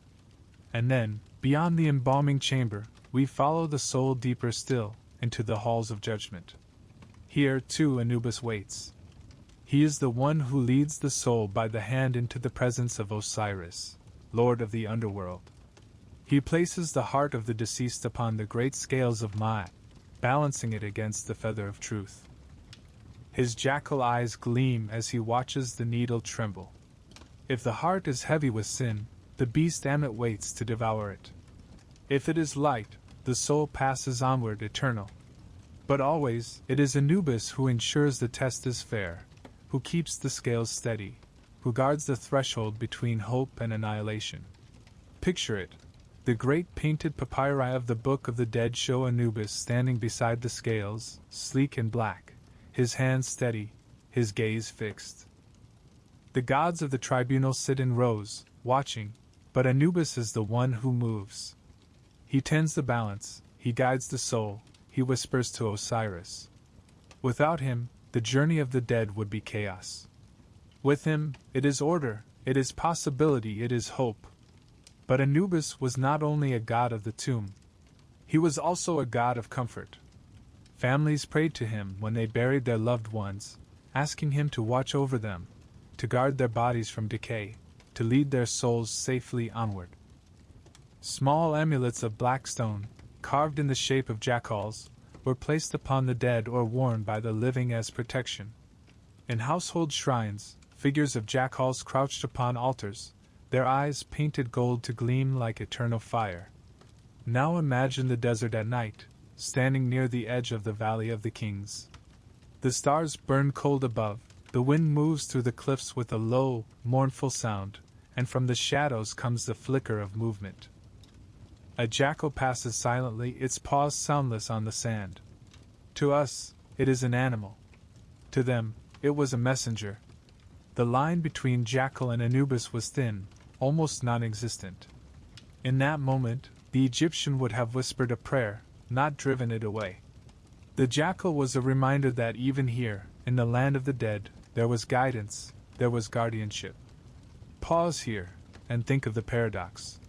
And then, beyond the embalming chamber, we follow the soul deeper still, into the halls of judgment. Here, too, Anubis waits. He is the one who leads the soul by the hand into the presence of Osiris, Lord of the underworld. He places the heart of the deceased upon the great scales of Ma'at, balancing it against the feather of truth. His jackal eyes gleam as he watches the needle tremble. If the heart is heavy with sin, the beast Ammit waits to devour it. If it is light, the soul passes onward eternal. But always, it is Anubis who ensures the test is fair, who keeps the scales steady, who guards the threshold between hope and annihilation. Picture it. The great painted papyri of the Book of the Dead show Anubis standing beside the scales, sleek and black, his hands steady, his gaze fixed. The gods of the tribunal sit in rows, watching, but Anubis is the one who moves. He tends the balance, he guides the soul, he whispers to Osiris. Without him, the journey of the dead would be chaos. With him, it is order, it is possibility, it is hope. But Anubis was not only a god of the tomb. He was also a god of comfort. Families prayed to him when they buried their loved ones, asking him to watch over them, to guard their bodies from decay, to lead their souls safely onward. Small amulets of black stone, carved in the shape of jackals, were placed upon the dead or worn by the living as protection. In household shrines, figures of jackals crouched upon altars, their eyes painted gold to gleam like eternal fire. Now imagine the desert at night, standing near the edge of the Valley of the Kings. The stars burn cold above, the wind moves through the cliffs with a low, mournful sound, and from the shadows comes the flicker of movement. A jackal passes silently, its paws soundless on the sand. To us, it is an animal. To them, it was a messenger. The line between jackal and Anubis was thin, almost non-existent. In that moment, the Egyptian would have whispered a prayer, not driven it away. The jackal was a reminder that even here, in the land of the dead, there was guidance, there was guardianship. Pause here, and think of the paradox.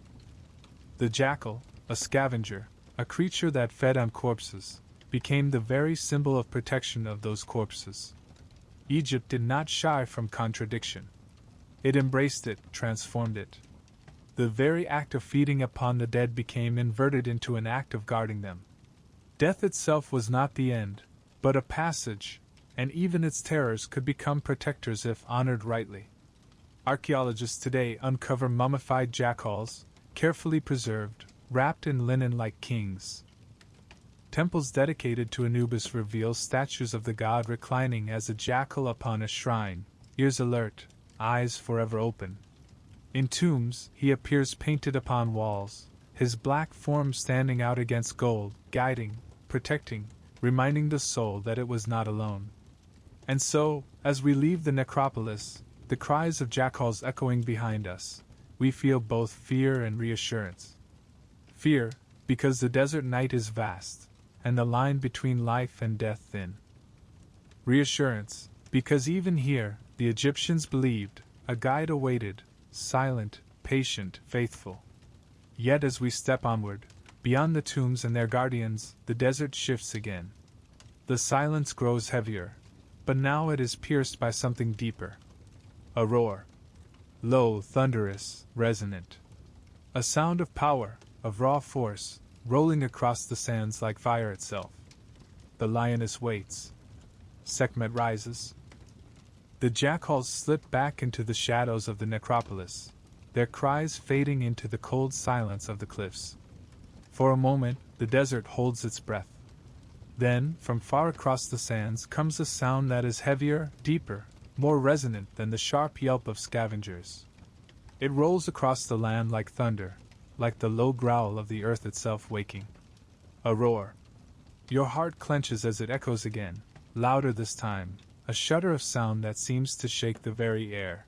The jackal, a scavenger, a creature that fed on corpses, became the very symbol of protection of those corpses. Egypt did not shy from contradiction. It embraced it, transformed it. The very act of feeding upon the dead became inverted into an act of guarding them. Death itself was not the end, but a passage, and even its terrors could become protectors if honored rightly. Archaeologists today uncover mummified jackals, carefully preserved, wrapped in linen like kings. Temples dedicated to Anubis reveal statues of the god reclining as a jackal upon a shrine, ears alert, eyes forever open. In tombs, he appears painted upon walls, his black form standing out against gold, guiding, protecting, reminding the soul that it was not alone. And so, as we leave the necropolis, the cries of jackals echoing behind us, we feel both fear and reassurance. Fear, because the desert night is vast, and the line between life and death thin. Reassurance, because even here, the Egyptians believed, a guide awaited, silent, patient, faithful. Yet as we step onward, beyond the tombs and their guardians, the desert shifts again. The silence grows heavier, but now it is pierced by something deeper. A roar. Low, thunderous, resonant. A sound of power, of raw force, rolling across the sands like fire itself. The lioness waits. Sekhmet rises. The jackals slip back into the shadows of the necropolis, their cries fading into the cold silence of the cliffs. For a moment, the desert holds its breath. Then, from far across the sands comes a sound that is heavier, deeper, more resonant than the sharp yelp of scavengers. It rolls across the land like thunder, like the low growl of the earth itself waking. A roar. Your heart clenches as it echoes again, louder this time, a shudder of sound that seems to shake the very air.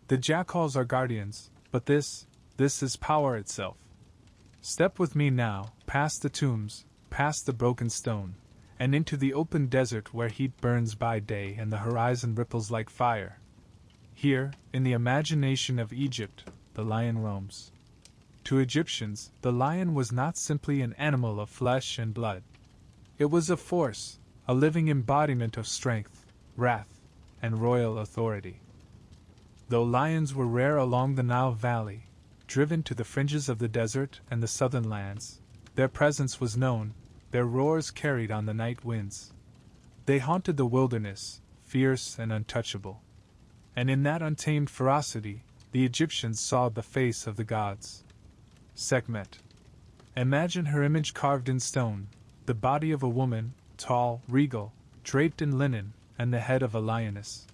The jackals are guardians, but this is power itself. Step with me now, past the tombs, past the broken stone, and into the open desert where heat burns by day and the horizon ripples like fire. Here, in the imagination of Egypt, the lion roams. To Egyptians, the lion was not simply an animal of flesh and blood. It was a force, a living embodiment of strength, wrath, and royal authority. Though lions were rare along the Nile Valley, driven to the fringes of the desert and the southern lands, their presence was known, their roars carried on the night winds. They haunted the wilderness, fierce and untouchable. And in that untamed ferocity, the Egyptians saw the face of the gods. Sekhmet. Imagine her image carved in stone, the body of a woman, tall, regal, draped in linen, and the head of a lioness.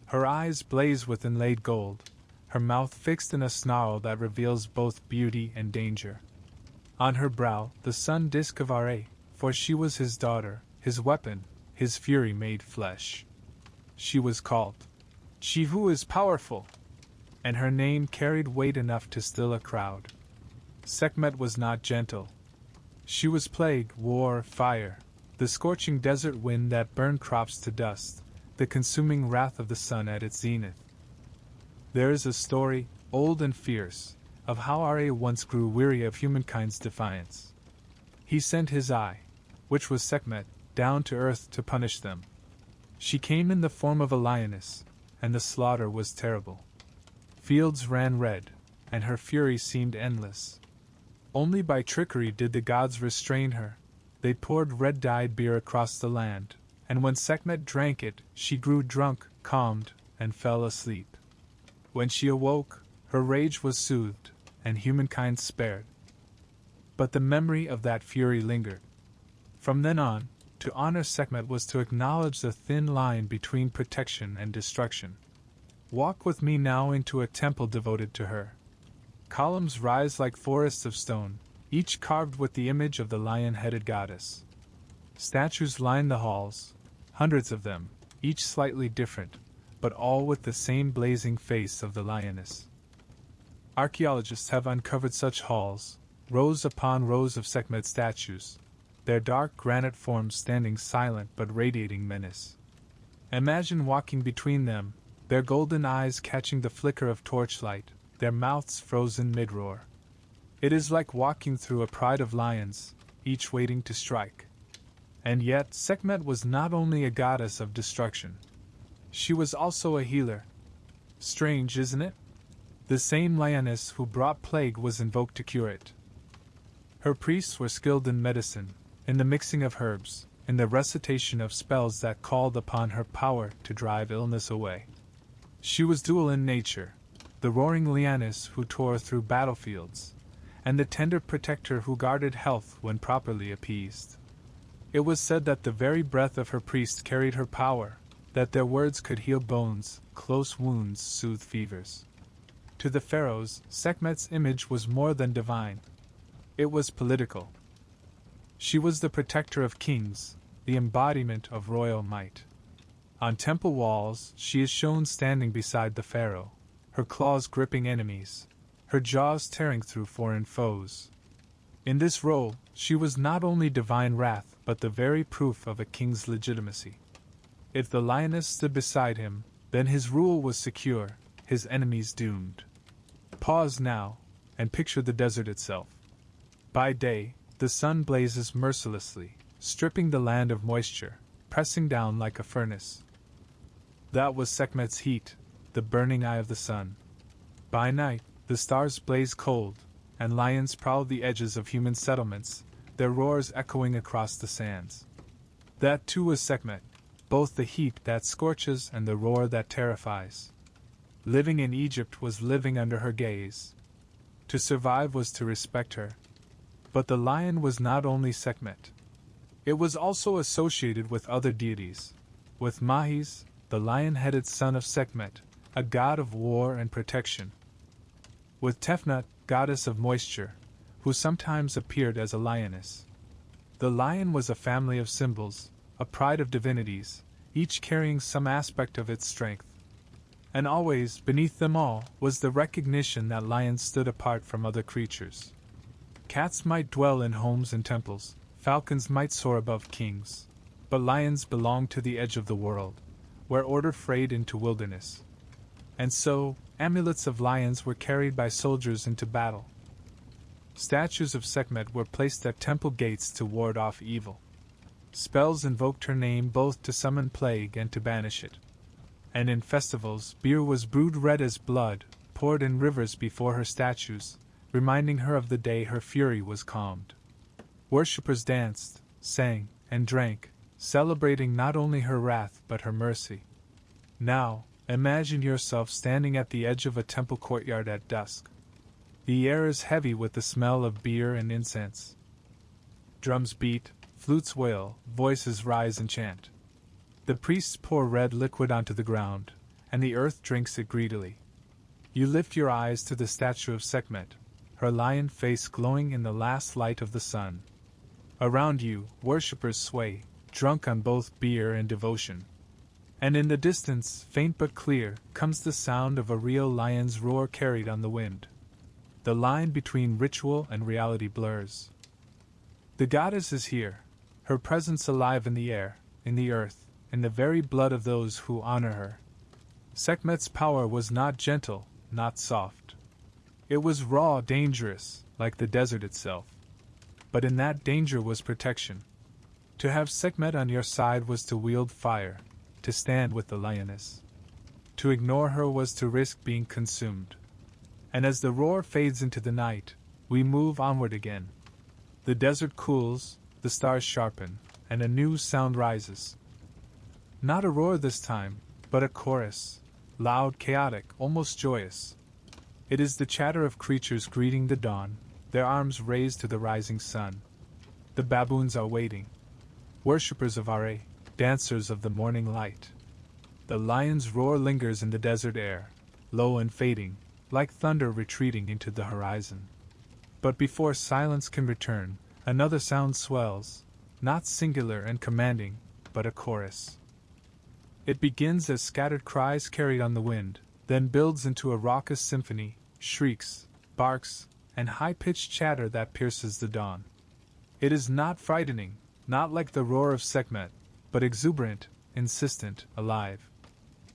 Her eyes blaze with inlaid gold, her mouth fixed in a snarl that reveals both beauty and danger. On her brow, the sun disk of Ra, for she was his daughter, his weapon, his fury made flesh. She was called She Who Is Powerful, and her name carried weight enough to still a crowd. Sekhmet was not gentle. She was plague, war, fire, the scorching desert wind that burned crops to dust, the consuming wrath of the sun at its zenith. There is a story, old and fierce, of how Ra once grew weary of humankind's defiance. He sent his eye, which was Sekhmet, down to earth to punish them. She came in the form of a lioness, and the slaughter was terrible. Fields ran red, and her fury seemed endless. Only by trickery did the gods restrain her. They poured red-dyed beer across the land, and when Sekhmet drank it, she grew drunk, calmed, and fell asleep. When she awoke, her rage was soothed, and humankind spared. But the memory of that fury lingered. From then on, to honor Sekhmet was to acknowledge the thin line between protection and destruction. Walk with me now into a temple devoted to her. Columns rise like forests of stone, each carved with the image of the lion-headed goddess. Statues line the halls, hundreds of them, each slightly different, but all with the same blazing face of the lioness. Archaeologists have uncovered such halls, rows upon rows of Sekhmet statues, their dark granite forms standing silent but radiating menace. Imagine walking between them, their golden eyes catching the flicker of torchlight, their mouths frozen mid-roar. It is like walking through a pride of lions, each waiting to strike. And yet Sekhmet was not only a goddess of destruction. She was also a healer. Strange, isn't it? The same lioness who brought plague was invoked to cure it. Her priests were skilled in medicine, in the mixing of herbs, in the recitation of spells that called upon her power to drive illness away. She was dual in nature, the roaring lioness who tore through battlefields, and the tender protector who guarded health when properly appeased. It was said that the very breath of her priests carried her power, that their words could heal bones, close wounds soothe fevers. To the pharaohs, Sekhmet's image was more than divine. It was political. She was the protector of kings, the embodiment of royal might. On temple walls, she is shown standing beside the pharaoh, her claws gripping enemies, her jaws tearing through foreign foes. In this role, she was not only divine wrath but the very proof of a king's legitimacy. If the lioness stood beside him, then his rule was secure, his enemies doomed. Pause now, and picture the desert itself. By day, the sun blazes mercilessly, stripping the land of moisture, pressing down like a furnace. That was Sekhmet's heat, the burning eye of the sun. By night, the stars blaze cold, and lions prowl the edges of human settlements, their roars echoing across the sands. That too was Sekhmet, both the heat that scorches and the roar that terrifies. Living in Egypt was living under her gaze. To survive was to respect her. But the lion was not only Sekhmet. It was also associated with other deities, with Mahis, the lion-headed son of Sekhmet, a god of war and protection, with Tefnut, goddess of moisture, who sometimes appeared as a lioness. The lion was a family of symbols, a pride of divinities, each carrying some aspect of its strength. And always, beneath them all, was the recognition that lions stood apart from other creatures. Cats might dwell in homes and temples, falcons might soar above kings, but lions belonged to the edge of the world, where order frayed into wilderness. And so, amulets of lions were carried by soldiers into battle. Statues of Sekhmet were placed at temple gates to ward off evil. Spells invoked her name both to summon plague and to banish it. And in festivals, beer was brewed red as blood, poured in rivers before her statues, reminding her of the day her fury was calmed. Worshippers danced, sang, and drank, celebrating not only her wrath but her mercy. Now, imagine yourself standing at the edge of a temple courtyard at dusk. The air is heavy with the smell of beer and incense. Drums beat, flutes wail, voices rise and chant. The priests pour red liquid onto the ground, and the earth drinks it greedily. You lift your eyes to the statue of Sekhmet, her lion face glowing in the last light of the sun. Around you, worshippers sway, drunk on both beer and devotion. And in the distance, faint but clear, comes the sound of a real lion's roar carried on the wind. The line between ritual and reality blurs. The goddess is here, her presence alive in the air, in the earth, in the very blood of those who honor her. Sekhmet's power was not gentle, not soft. It was raw, dangerous, like the desert itself. But in that danger was protection. To have Sekhmet on your side was to wield fire, to stand with the lioness. To ignore her was to risk being consumed. And as the roar fades into the night, we move onward again. The desert cools, the stars sharpen, and a new sound rises. Not a roar this time, but a chorus, loud, chaotic, almost joyous. It is the chatter of creatures greeting the dawn, their arms raised to the rising sun. The baboons are waiting. Worshippers of Are, dancers of the morning light. The lion's roar lingers in the desert air, low and fading, like thunder retreating into the horizon. But before silence can return, another sound swells, not singular and commanding, but a chorus. It begins as scattered cries carried on the wind, then builds into a raucous symphony, shrieks, barks, and high-pitched chatter that pierces the dawn. It is not frightening, not like the roar of Sekhmet, but exuberant, insistent, alive.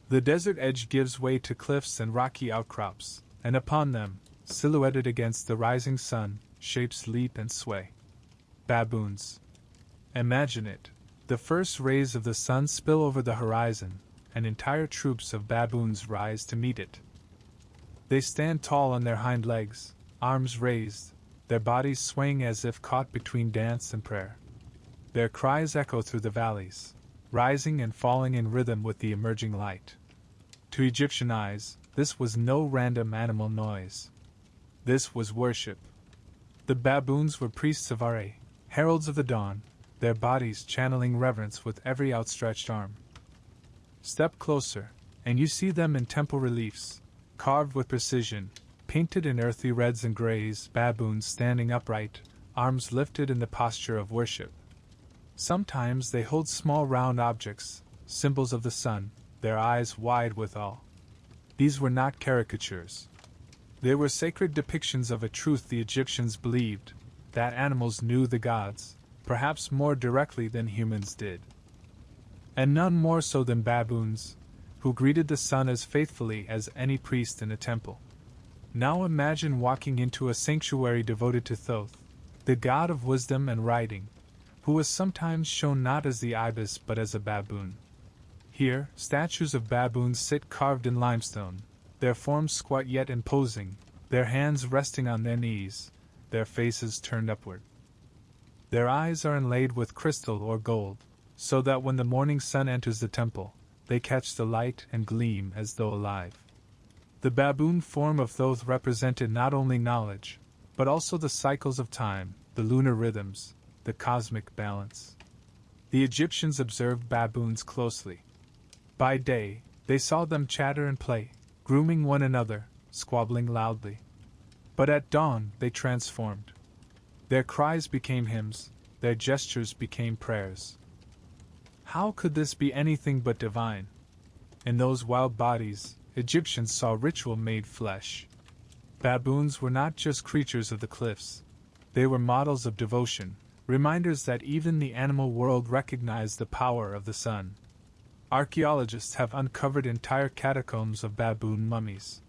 The desert edge gives way to cliffs and rocky outcrops, and upon them, silhouetted against the rising sun, shapes leap and sway. Baboons. Imagine it. The first rays of the sun spill over the horizon, and entire troops of baboons rise to meet it. They stand tall on their hind legs, arms raised, their bodies swaying as if caught between dance and prayer. Their cries echo through the valleys, rising and falling in rhythm with the emerging light. To Egyptian eyes, this was no random animal noise. This was worship. The baboons were priests of Are, heralds of the dawn, their bodies channeling reverence with every outstretched arm. Step closer, and you see them in temple reliefs, carved with precision, painted in earthy reds and grays, baboons standing upright, arms lifted in the posture of worship. Sometimes they hold small round objects, symbols of the sun, their eyes wide with awe. These were not caricatures. They were sacred depictions of a truth the Egyptians believed, that animals knew the gods, perhaps more directly than humans did. And none more so than baboons, who greeted the sun as faithfully as any priest in a temple. Now imagine walking into a sanctuary devoted to Thoth, the god of wisdom and writing, who was sometimes shown not as the ibis but as a baboon. Here, statues of baboons sit carved in limestone, their forms squat yet imposing, their hands resting on their knees, their faces turned upward. Their eyes are inlaid with crystal or gold, so that when the morning sun enters the temple, they catch the light and gleam as though alive. The baboon form of Thoth represented not only knowledge, but also the cycles of time, the lunar rhythms, the cosmic balance. The Egyptians observed baboons closely. By day, they saw them chatter and play, grooming one another, squabbling loudly. But at dawn, they transformed. Their cries became hymns, their gestures became prayers. How could this be anything but divine? In those wild bodies, Egyptians saw ritual made flesh. Baboons were not just creatures of the cliffs. They were models of devotion, reminders that even the animal world recognized the power of the sun. Archaeologists have uncovered entire catacombs of baboon mummies.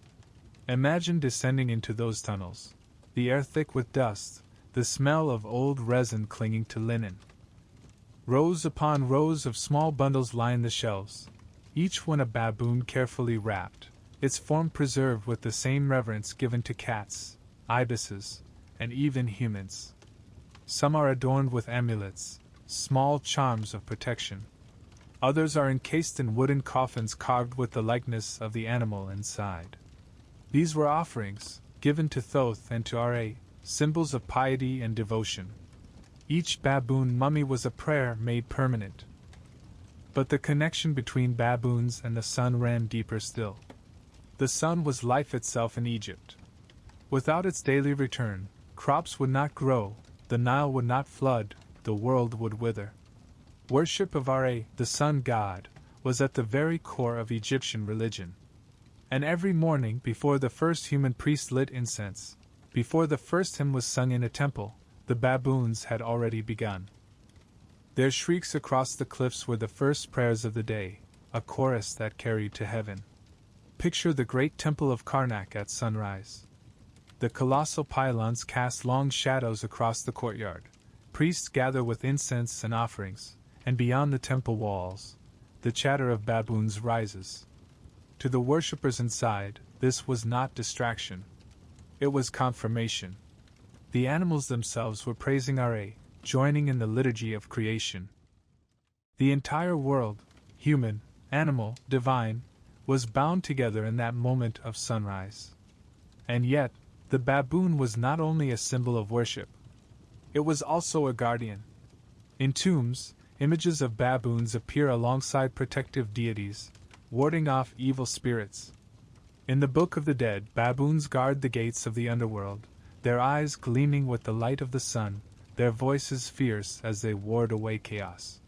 Imagine descending into those tunnels, the air thick with dust, the smell of old resin clinging to linen. Rows upon rows of small bundles line the shelves, each one a baboon carefully wrapped, its form preserved with the same reverence given to cats, ibises, and even humans. Some are adorned with amulets, small charms of protection. Others are encased in wooden coffins carved with the likeness of the animal inside. These were offerings, given to Thoth and to Are, symbols of piety and devotion. Each baboon mummy was a prayer made permanent. But the connection between baboons and the sun ran deeper still. The sun was life itself in Egypt. Without its daily return, crops would not grow, the Nile would not flood, the world would wither. Worship of Are, the sun god, was at the very core of Egyptian religion. And every morning, before the first human priest lit incense, before the first hymn was sung in a temple, the baboons had already begun. Their shrieks across the cliffs were the first prayers of the day, a chorus that carried to heaven. Picture the great temple of Karnak at sunrise. The colossal pylons cast long shadows across the courtyard, Priests gather with incense and offerings, and beyond the temple walls, the chatter of baboons rises. To the worshippers inside, this was not distraction. It was confirmation. The animals themselves were praising Ra, joining in the liturgy of creation. The entire world, human, animal, divine, was bound together in that moment of sunrise. And yet, the baboon was not only a symbol of worship. It was also a guardian. In tombs, images of baboons appear alongside protective deities, warding off evil spirits. In the Book of the Dead, baboons guard the gates of the underworld, their eyes gleaming with the light of the sun, their voices fierce as they ward away chaos.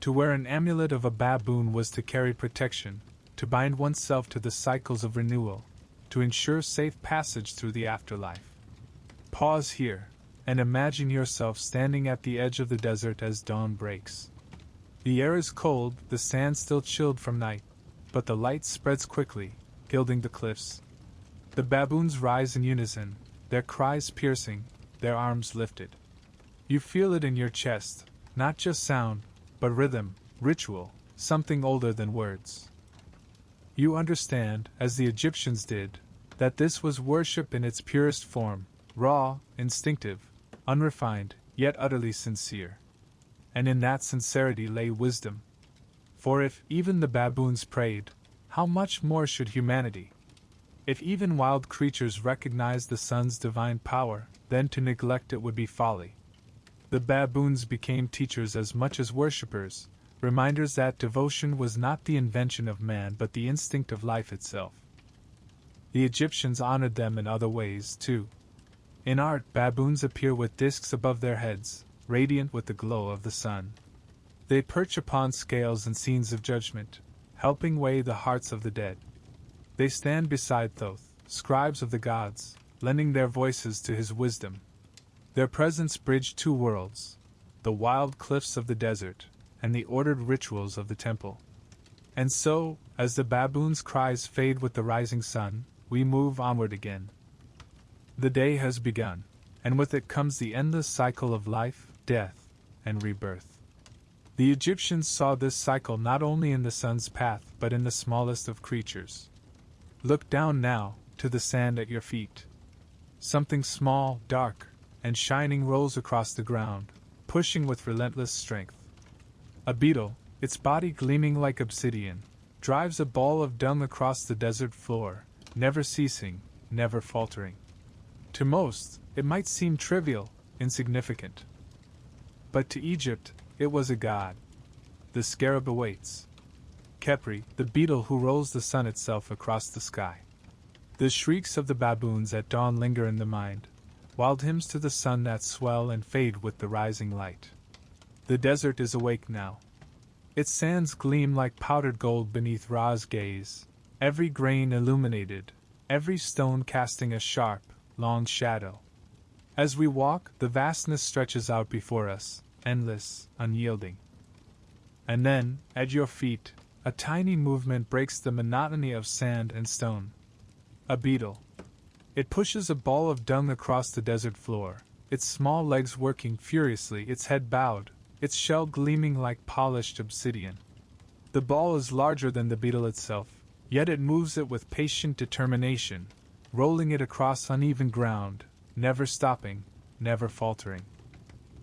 To wear an amulet of a baboon was to carry protection, to bind oneself to the cycles of renewal, to ensure safe passage through the afterlife. Pause here, and imagine yourself standing at the edge of the desert as dawn breaks. The air is cold, the sand still chilled from night, but the light spreads quickly, gilding the cliffs. The baboons rise in unison, their cries piercing, their arms lifted. You feel it in your chest, not just sound, but rhythm, ritual, something older than words. You understand, as the Egyptians did, that this was worship in its purest form, raw, instinctive, unrefined, yet utterly sincere. And in that sincerity lay wisdom. For if even the baboons prayed, how much more should humanity? If even wild creatures recognized the sun's divine power, then to neglect it would be folly. The baboons became teachers as much as worshippers, reminders that devotion was not the invention of man but the instinct of life itself. The Egyptians honored them in other ways, too. In art, baboons appear with discs above their heads, radiant with the glow of the sun. They perch upon scales and scenes of judgment, helping weigh the hearts of the dead. They stand beside Thoth, scribes of the gods, lending their voices to his wisdom. Their presence bridged two worlds, the wild cliffs of the desert, and the ordered rituals of the temple. And so, as the baboons' cries fade with the rising sun, we move onward again. The day has begun, and with it comes the endless cycle of life, death, and rebirth. The Egyptians saw this cycle not only in the sun's path but in the smallest of creatures. Look down now, to the sand at your feet. Something small, dark, and shining rolls across the ground, pushing with relentless strength. A beetle, its body gleaming like obsidian, drives a ball of dung across the desert floor, never ceasing, never faltering. To most, it might seem trivial, insignificant. But to Egypt, it was a god. The scarab awaits. Khepri, the beetle who rolls the sun itself across the sky. The shrieks of the baboons at dawn linger in the mind, wild hymns to the sun that swell and fade with the rising light. The desert is awake now. Its sands gleam like powdered gold beneath Ra's gaze, every grain illuminated, every stone casting a sharp, long shadow. As we walk, the vastness stretches out before us, endless, unyielding. And then, at your feet, a tiny movement breaks the monotony of sand and stone. A beetle. It pushes a ball of dung across the desert floor, its small legs working furiously, its head bowed, its shell gleaming like polished obsidian. The ball is larger than the beetle itself, yet it moves it with patient determination, rolling it across uneven ground, never stopping, never faltering.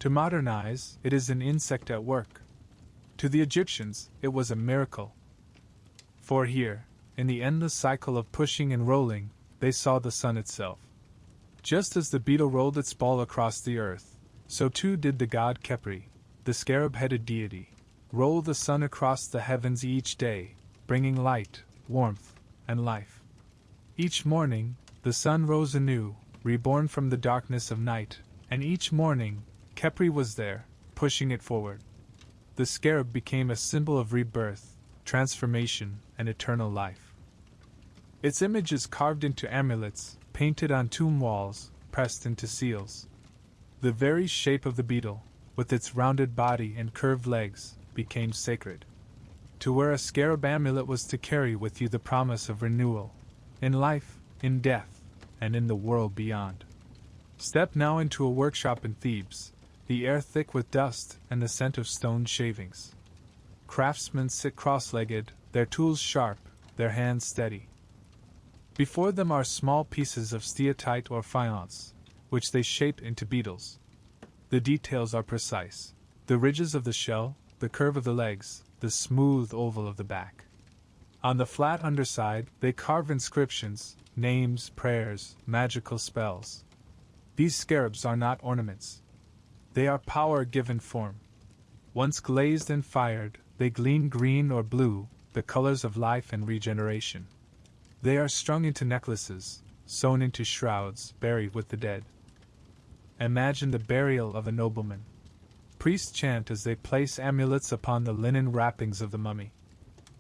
To modern eyes, it is an insect at work. To the Egyptians, it was a miracle. For here, in the endless cycle of pushing and rolling, they saw the sun itself. Just as the beetle rolled its ball across the earth, so too did the god Khepri, the scarab-headed deity, roll the sun across the heavens each day, bringing light, warmth, and life. Each morning, the sun rose anew, reborn from the darkness of night, and each morning, Khepri was there, pushing it forward. The scarab became a symbol of rebirth, transformation, and eternal life. Its image is carved into amulets, painted on tomb walls, pressed into seals. The very shape of the beetle, with its rounded body and curved legs, became sacred. To wear a scarab amulet was to carry with you the promise of renewal, in life, in death, and in the world beyond. Step now into a workshop in Thebes. the air thick with dust and the scent of stone shavings. Craftsmen sit cross-legged, their tools sharp, their hands steady. Before them are small pieces of steatite or faience, which they shape into beetles. The details are precise: the ridges of the shell, the curve of the legs, the smooth oval of the back. On the flat underside, they carve inscriptions, names, prayers, magical spells. These scarabs are not ornaments. They are power given form. Once glazed and fired, they gleam green or blue, the colors of life and regeneration. They are strung into necklaces, sewn into shrouds, buried with the dead. Imagine the burial of a nobleman. Priests chant as they place amulets upon the linen wrappings of the mummy.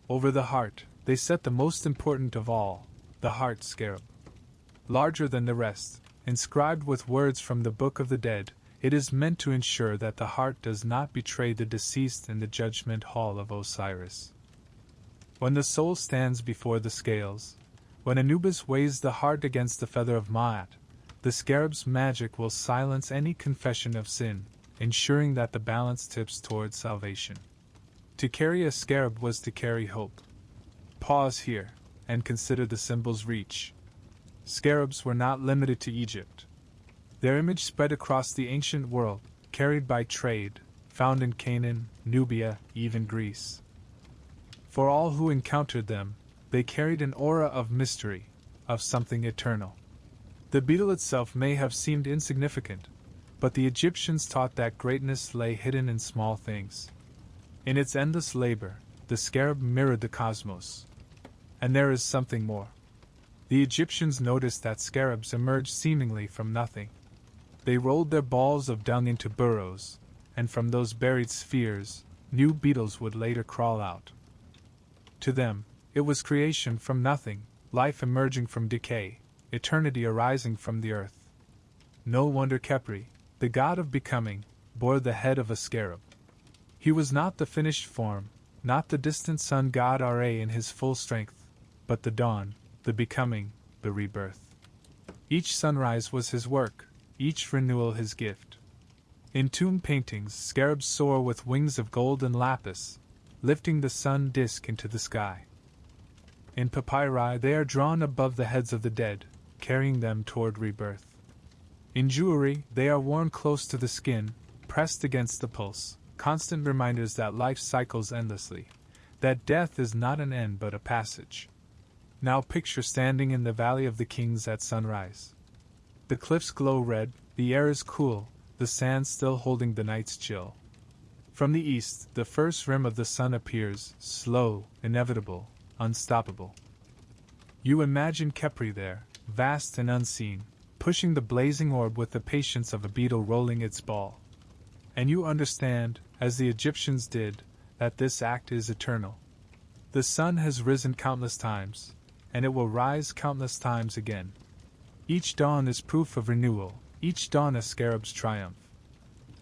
Over the heart, they set the most important of all, the heart scarab. Larger than the rest, inscribed with words from the Book of the Dead, it is meant to ensure that the heart does not betray the deceased in the judgment hall of Osiris. When the soul stands before the scales, when Anubis weighs the heart against the feather of Maat, the scarab's magic will silence any confession of sin, ensuring that the balance tips towards salvation. To carry a scarab was to carry hope. Pause here, and consider the symbol's reach. Scarabs were not limited to Egypt. Their image spread across the ancient world, carried by trade, found in Canaan, Nubia, even Greece. For all who encountered them, they carried an aura of mystery, of something eternal. The beetle itself may have seemed insignificant, but the Egyptians taught that greatness lay hidden in small things. In its endless labor, the scarab mirrored the cosmos. And there is something more. The Egyptians noticed that scarabs emerged seemingly from nothing. They rolled their balls of dung into burrows, and from those buried spheres, new beetles would later crawl out. To them, it was creation from nothing, life emerging from decay, eternity arising from the earth. No wonder Khepri, the god of becoming, bore the head of a scarab. He was not the finished form, not the distant sun god Ra in his full strength, but the dawn, the becoming, the rebirth. Each sunrise was his work, each renewal his gift. In tomb paintings, scarabs soar with wings of gold and lapis, lifting the sun disk into the sky. In papyri, they are drawn above the heads of the dead, carrying them toward rebirth. In jewelry, they are worn close to the skin, pressed against the pulse, constant reminders that life cycles endlessly, that death is not an end but a passage. Now picture standing in the Valley of the Kings at sunrise. The cliffs glow red, the air is cool, the sand still holding the night's chill. From the east, the first rim of the sun appears, slow, inevitable, unstoppable. You imagine Khepri there, vast and unseen, pushing the blazing orb with the patience of a beetle rolling its ball. And you understand, as the Egyptians did, that this act is eternal. The sun has risen countless times, and it will rise countless times again. Each dawn is proof of renewal, each dawn a scarab's triumph.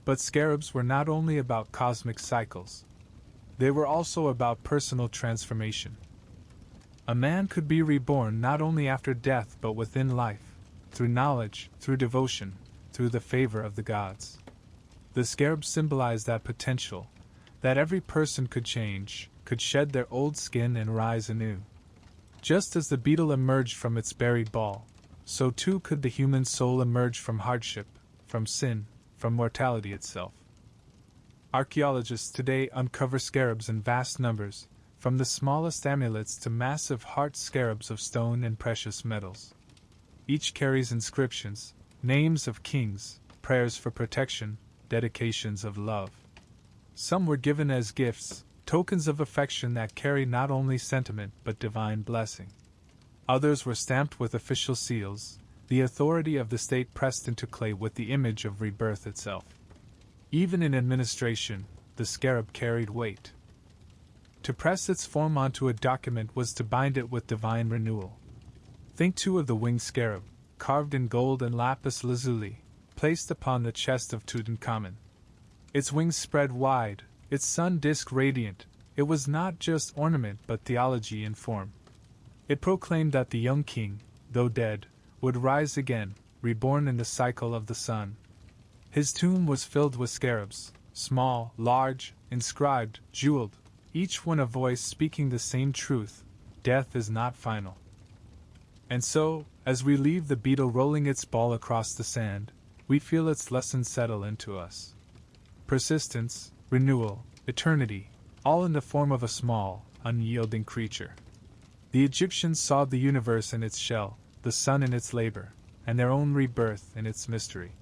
But scarabs were not only about cosmic cycles. They were also about personal transformation. A man could be reborn not only after death but within life, through knowledge, through devotion, through the favor of the gods. The scarab symbolized that potential, that every person could change, could shed their old skin and rise anew. Just as the beetle emerged from its buried ball, so too could the human soul emerge from hardship, from sin, from mortality itself. Archaeologists today uncover scarabs in vast numbers, from the smallest amulets to massive heart scarabs of stone and precious metals. Each carries inscriptions, names of kings, prayers for protection, dedications of love. Some were given as gifts, tokens of affection that carry not only sentiment but divine blessing. Others were stamped with official seals, the authority of the state pressed into clay with the image of rebirth itself. Even in administration, the scarab carried weight. To press its form onto a document was to bind it with divine renewal. Think too of the winged scarab, carved in gold and lapis lazuli, placed upon the chest of Tutankhamun. Its wings spread wide, its sun disk radiant. It was not just ornament but theology in form. It proclaimed that the young king, though dead, would rise again, reborn in the cycle of the sun. His tomb was filled with scarabs, small, large, inscribed, jeweled, each one a voice speaking the same truth: death is not final. And so, as we leave the beetle rolling its ball across the sand, we feel its lesson settle into us. Persistence, renewal, eternity, all in the form of a small, unyielding creature. The Egyptians saw the universe in its shell, the sun in its labor, and their own rebirth in its mystery.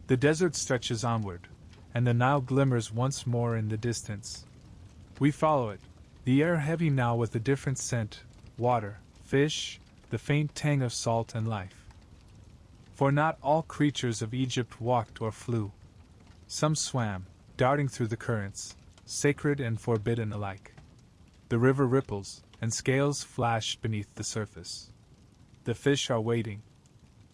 The desert stretches onward, and the Nile glimmers once more in the distance. We follow it, the air heavy now with a different scent: water, fish, the faint tang of salt and life. For not all creatures of Egypt walked or flew. Some swam, darting through the currents, sacred and forbidden alike. The river ripples, and scales flash beneath the surface. The fish are waiting.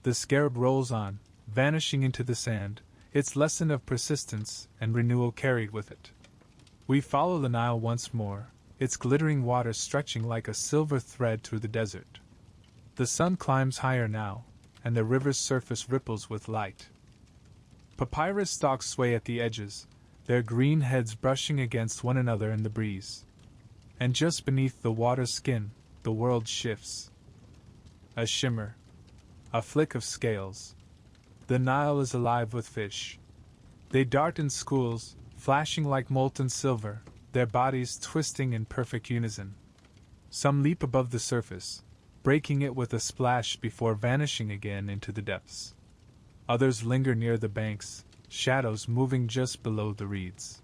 The scarab rolls on, vanishing into the sand, its lesson of persistence and renewal carried with it. We follow the Nile once more, its glittering water stretching like a silver thread through the desert. The sun climbs higher now, and the river's surface ripples with light. Papyrus stalks sway at the edges, their green heads brushing against one another in the breeze. And just beneath the water's skin, the world shifts. A shimmer. A flick of scales. The Nile is alive with fish. They dart in schools, flashing like molten silver, their bodies twisting in perfect unison. Some leap above the surface, breaking it with a splash before vanishing again into the depths. Others linger near the banks, shadows moving just below the reeds.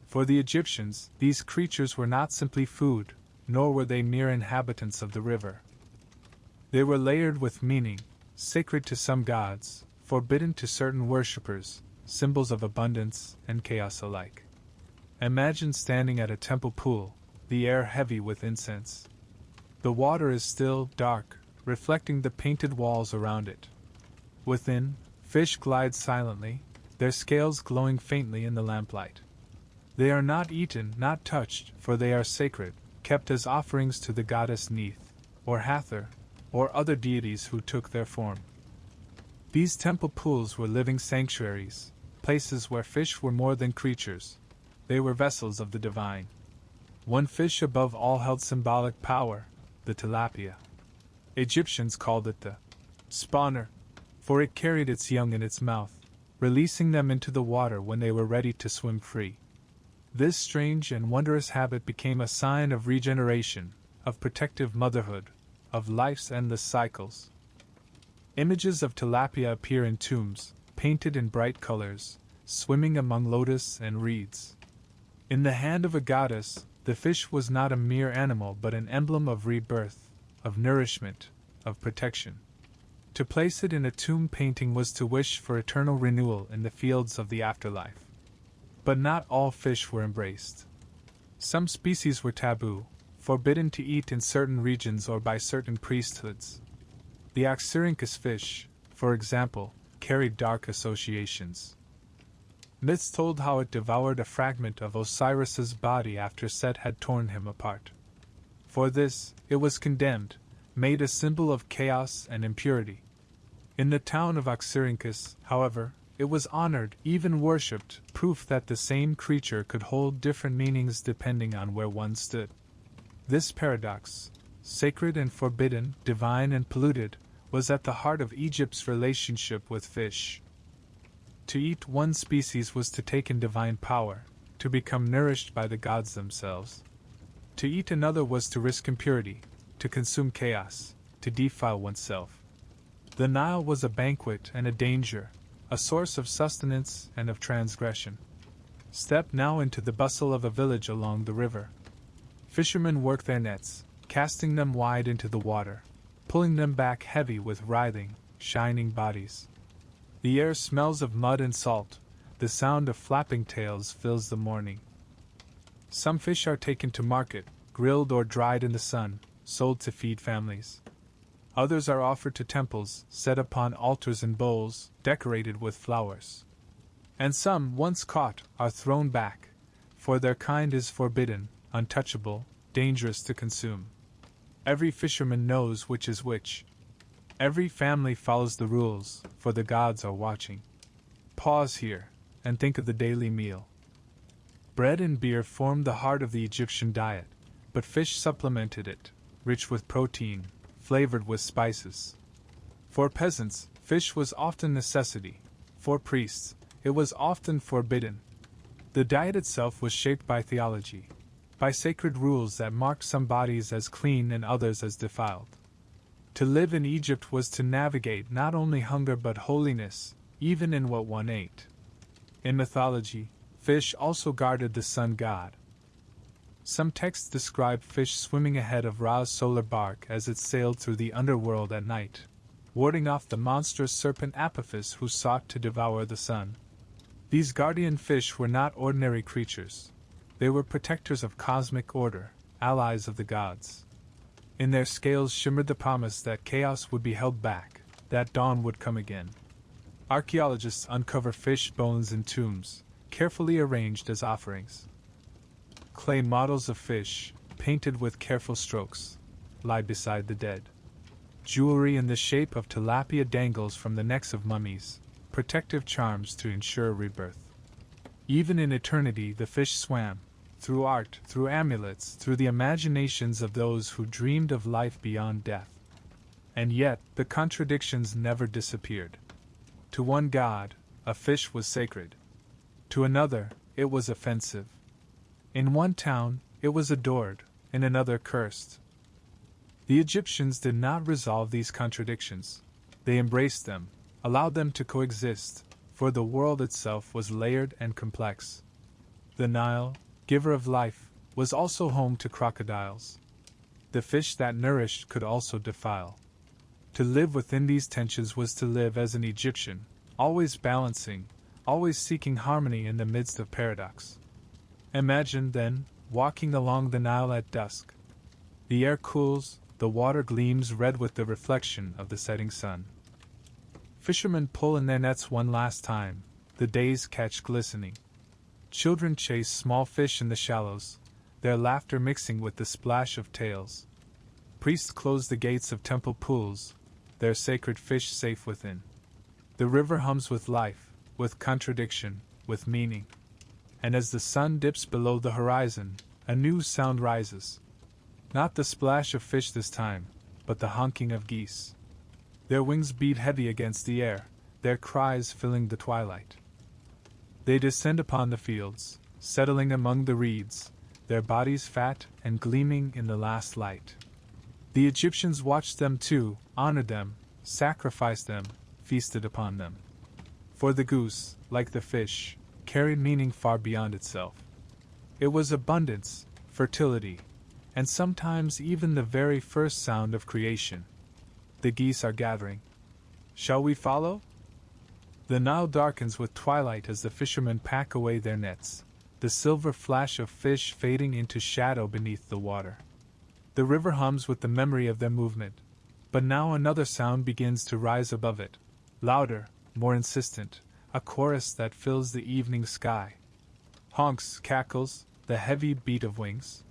For the Egyptians, these creatures were not simply food, nor were they mere inhabitants of the river. They were layered with meaning, sacred to some gods, forbidden to certain worshippers, symbols of abundance and chaos alike. Imagine standing at a temple pool, the air heavy with incense. The water is still, dark, reflecting the painted walls around it. Within, fish glide silently, their scales glowing faintly in the lamplight. They are not eaten, not touched, for they are sacred, kept as offerings to the goddess Neith, or Hathor, or other deities who took their form. These temple pools were living sanctuaries, places where fish were more than creatures. They were vessels of the divine. One fish above all held symbolic power, the tilapia. Egyptians called it the spawner, for it carried its young in its mouth, releasing them into the water when they were ready to swim free. This strange and wondrous habit became a sign of regeneration, of protective motherhood, of life's endless cycles. Images of tilapia appear in tombs, painted in bright colors, swimming among lotus and reeds. In the hand of a goddess, the fish was not a mere animal but an emblem of rebirth, of nourishment, of protection. To place it in a tomb painting was to wish for eternal renewal in the fields of the afterlife. But not all fish were embraced. Some species were taboo, forbidden to eat in certain regions or by certain priesthoods. The Oxyrhynchus fish, for example, carried dark associations. Myths told how it devoured a fragment of Osiris's body after Set had torn him apart. For this, it was condemned, made a symbol of chaos and impurity. In the town of Oxyrhynchus, however, it was honored, even worshipped, proof that the same creature could hold different meanings depending on where one stood. This paradox, sacred and forbidden, divine and polluted, was at the heart of Egypt's relationship with fish. To eat one species was to take in divine power, to become nourished by the gods themselves. To eat another was to risk impurity, to consume chaos, to defile oneself. The Nile was a banquet and a danger, a source of sustenance and of transgression. Step now into the bustle of a village along the river. Fishermen work their nets, casting them wide into the water, pulling them back heavy with writhing, shining bodies. The air smells of mud and salt, the sound of flapping tails fills the morning. Some fish are taken to market, grilled or dried in the sun, sold to feed families. Others are offered to temples, set upon altars in bowls, decorated with flowers. And some, once caught, are thrown back, for their kind is forbidden, untouchable, dangerous to consume. Every fisherman knows which is which. Every family follows the rules, for the gods are watching. pause here, and think of the daily meal. Bread and beer formed the heart of the Egyptian diet, but fish supplemented it, rich with protein, flavored with spices. For peasants, fish was often necessity. For priests, it was often forbidden. The diet itself was shaped by theology, by sacred rules that marked some bodies as clean and others as defiled. To live in Egypt was to navigate not only hunger but holiness, even in what one ate. In mythology, fish also guarded the sun god. Some texts describe fish swimming ahead of Ra's solar bark as it sailed through the underworld at night, warding off the monstrous serpent Apophis who sought to devour the sun. These guardian fish were not ordinary creatures. They were protectors of cosmic order, allies of the gods. In their scales shimmered the promise that chaos would be held back, that dawn would come again. Archaeologists uncover fish bones in tombs, carefully arranged as offerings. Clay models of fish, painted with careful strokes, lie beside the dead. Jewelry in the shape of tilapia dangles from the necks of mummies, protective charms to ensure rebirth. Even in eternity, the fish swam, through art, through amulets, through the imaginations of those who dreamed of life beyond death. And yet, the contradictions never disappeared. To one god, a fish was sacred. To another, it was offensive. In one town, it was adored, in another cursed. The Egyptians did not resolve these contradictions. They embraced them, allowed them to coexist, for the world itself was layered and complex. The Nile, giver of life, was also home to crocodiles. The fish that nourished could also defile. To live within these tensions was to live as an Egyptian, always balancing, always seeking harmony in the midst of paradox. Imagine, then, walking along the Nile at dusk. The air cools, the water gleams red with the reflection of the setting sun. Fishermen pull in their nets one last time, the days catch glistening. Children chase small fish in the shallows, their laughter mixing with the splash of tails. Priests close the gates of temple pools, their sacred fish safe within. The river hums with life, with contradiction, with meaning. And as the sun dips below the horizon, a new sound rises. Not the splash of fish this time, but the honking of geese. Their wings beat heavy against the air, their cries filling the twilight. They descend upon the fields, settling among the reeds, their bodies fat and gleaming in the last light. The Egyptians watched them too, honored them, sacrificed them, feasted upon them. For the goose, like the fish, carried meaning far beyond itself. It was abundance, fertility, and sometimes even the very first sound of creation. The geese are gathering. Shall we follow? The Nile darkens with twilight as the fishermen pack away their nets, the silver flash of fish fading into shadow beneath the water. The river hums with the memory of their movement, but now another sound begins to rise above it, louder, more insistent, a chorus that fills the evening sky. Honks, cackles, the heavy beat of wings.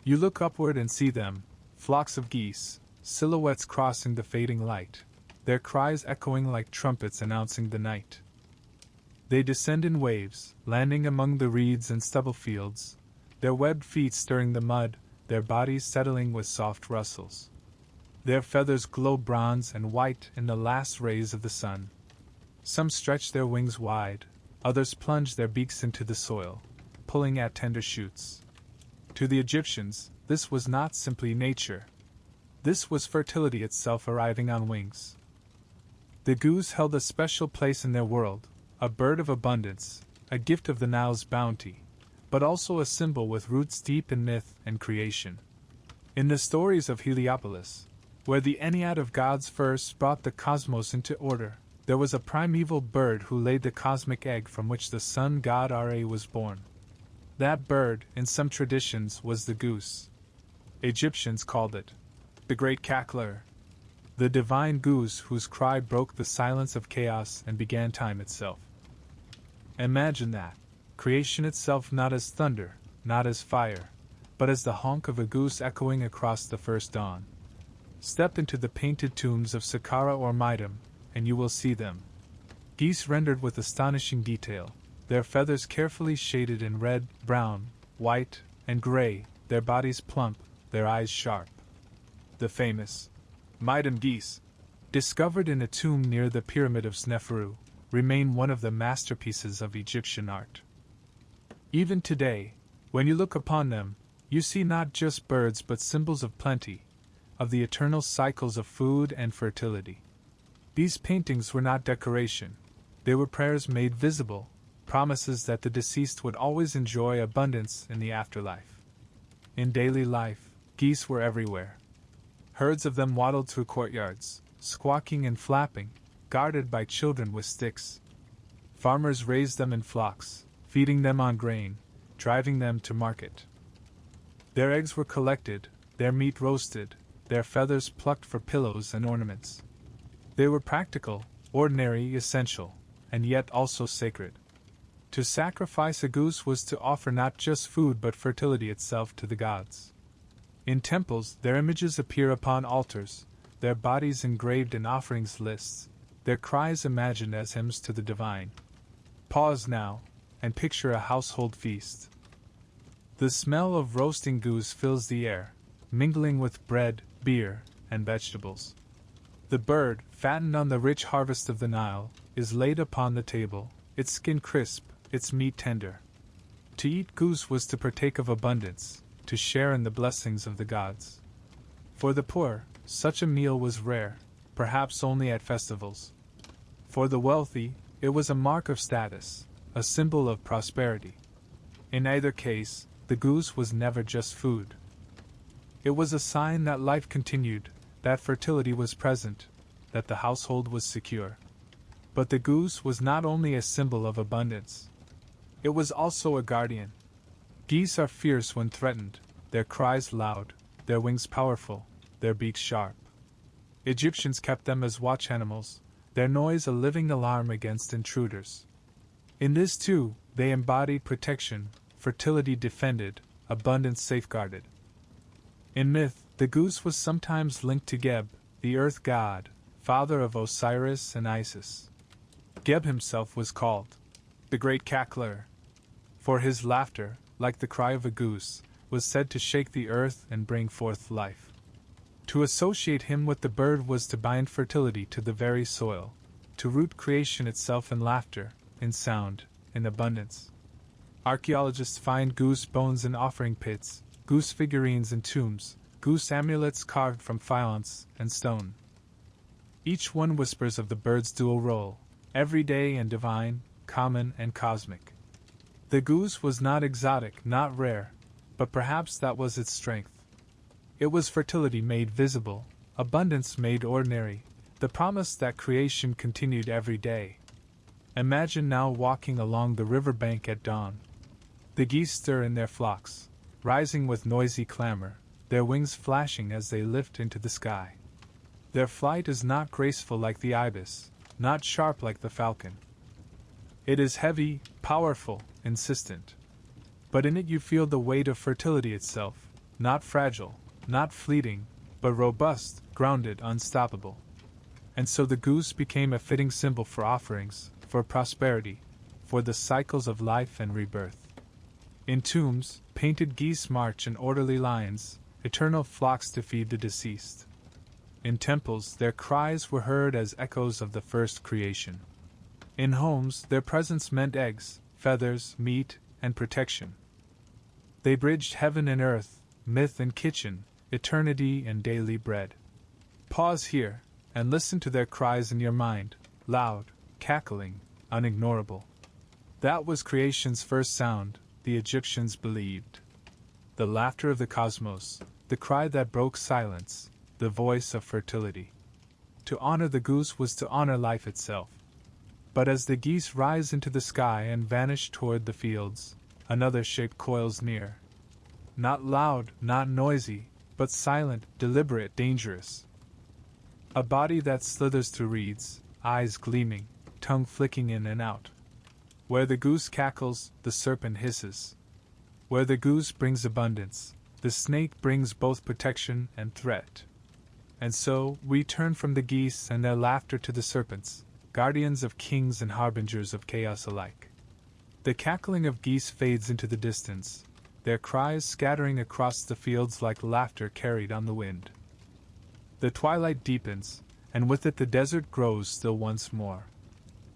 You look upward and see them, flocks of geese, silhouettes crossing the fading light, their cries echoing like trumpets announcing the night. They descend in waves, landing among the reeds and stubble fields, their webbed feet stirring the mud, their bodies settling with soft rustles. Their feathers glow bronze and white in the last rays of the sun. Some stretch their wings wide, others plunge their beaks into the soil, pulling at tender shoots. To the Egyptians, this was not simply nature. This was fertility itself arriving on wings. The goose held a special place in their world, a bird of abundance, a gift of the Nile's bounty, but also a symbol with roots deep in myth and creation. In the stories of Heliopolis, where the Ennead of gods first brought the cosmos into order, there was a primeval bird who laid the cosmic egg from which the sun god Ra was born. That bird, in some traditions, was the goose. Egyptians called it the great cackler, the divine goose whose cry broke the silence of chaos and began time itself. Imagine that, creation itself not as thunder, not as fire, but as the honk of a goose echoing across the first dawn. Step into the painted tombs of Saqqara or Midim, and you will see them. Geese rendered with astonishing detail, their feathers carefully shaded in red, brown, white, and gray, their bodies plump, their eyes sharp. The famous Midam geese, discovered in a tomb near the Pyramid of Sneferu, remain one of the masterpieces of Egyptian art. Even today, when you look upon them, you see not just birds but symbols of plenty, of the eternal cycles of food and fertility. These paintings were not decoration, they were prayers made visible, promises that the deceased would always enjoy abundance in the afterlife. In daily life, geese were everywhere. Herds of them waddled through courtyards, squawking and flapping, guarded by children with sticks. Farmers raised them in flocks, feeding them on grain, driving them to market. Their eggs were collected, their meat roasted, their feathers plucked for pillows and ornaments. They were practical, ordinary, essential, and yet also sacred. To sacrifice a goose was to offer not just food but fertility itself to the gods. In temples, their images appear upon altars, their bodies engraved in offerings lists, their cries imagined as hymns to the divine. Pause now, and picture a household feast. The smell of roasting goose fills the air, mingling with bread, beer, and vegetables. The bird, fattened on the rich harvest of the Nile, is laid upon the table, its skin crisp, its meat tender. To eat goose was to partake of abundance, to share in the blessings of the gods. For the poor, such a meal was rare, perhaps only at festivals. For the wealthy, it was a mark of status, a symbol of prosperity. In either case, the goose was never just food. It was a sign that life continued, that fertility was present, that the household was secure. But the goose was not only a symbol of abundance. It was also a guardian. Geese are fierce when threatened, their cries loud, their wings powerful, their beaks sharp. Egyptians kept them as watch animals, their noise a living alarm against intruders. In this too, they embodied protection, fertility defended, abundance safeguarded. In myth, the goose was sometimes linked to Geb, the earth god, father of Osiris and Isis. Geb himself was called the great cackler, for his laughter, like the cry of a goose, was said to shake the earth and bring forth life. To associate him with the bird was to bind fertility to the very soil, to root creation itself in laughter, in sound, in abundance. Archaeologists find goose bones in offering pits, goose figurines in tombs, goose amulets carved from faience and stone. Each one whispers of the bird's dual role, everyday and divine, common and cosmic. The goose was not exotic, not rare, but perhaps that was its strength. It was fertility made visible, abundance made ordinary, the promise that creation continued every day. Imagine now walking along the river bank at dawn. The geese stir in their flocks, rising with noisy clamor, their wings flashing as they lift into the sky. Their flight is not graceful like the ibis, not sharp like the falcon. It is heavy, powerful, insistent. But in it you feel the weight of fertility itself, not fragile, not fleeting, but robust, grounded, unstoppable. And so the goose became a fitting symbol for offerings, for prosperity, for the cycles of life and rebirth. In tombs, painted geese march in orderly lines, eternal flocks to feed the deceased. In temples, their cries were heard as echoes of the first creation. In homes, their presence meant eggs, feathers, meat, and protection. They bridged heaven and earth, myth and kitchen, eternity and daily bread. Pause here, and listen to their cries in your mind, loud, cackling, unignorable. That was creation's first sound, the Egyptians believed. The laughter of the cosmos, the cry that broke silence, the voice of fertility. To honor the goose was to honor life itself. But as the geese rise into the sky and vanish toward the fields, another shape coils near. Not loud, not noisy, but silent, deliberate, dangerous. A body that slithers through reeds, eyes gleaming, tongue flicking in and out. Where the goose cackles, the serpent hisses. Where the goose brings abundance, the snake brings both protection and threat. And so, we turn from the geese and their laughter to the serpents, guardians of kings and harbingers of chaos alike. The cackling of geese fades into the distance, their cries scattering across the fields like laughter carried on the wind. The twilight deepens, and with it the desert grows still once more.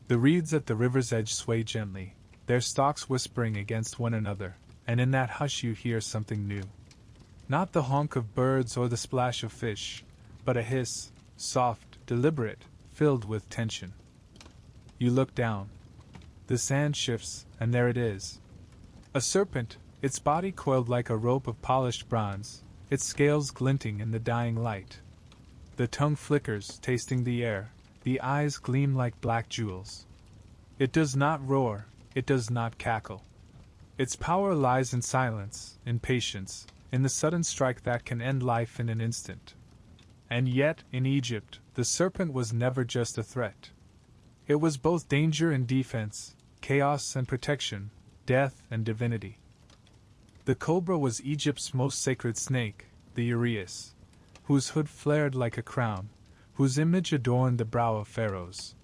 The reeds at the river's edge sway gently, their stalks whispering against one another, and in that hush you hear something new. Not the honk of birds or the splash of fish, but a hiss, soft, deliberate, filled with tension. You look down. The sand shifts, and there it is. A serpent, its body coiled like a rope of polished bronze, its scales glinting in the dying light. The tongue flickers, tasting the air, the eyes gleam like black jewels. It does not roar, it does not cackle. Its power lies in silence, in patience, in the sudden strike that can end life in an instant. And yet, in Egypt, the serpent was never just a threat. It was both danger and defense, chaos and protection, death and divinity. The cobra was Egypt's most sacred snake, the uraeus, whose hood flared like a crown, whose image adorned the brow of pharaohs.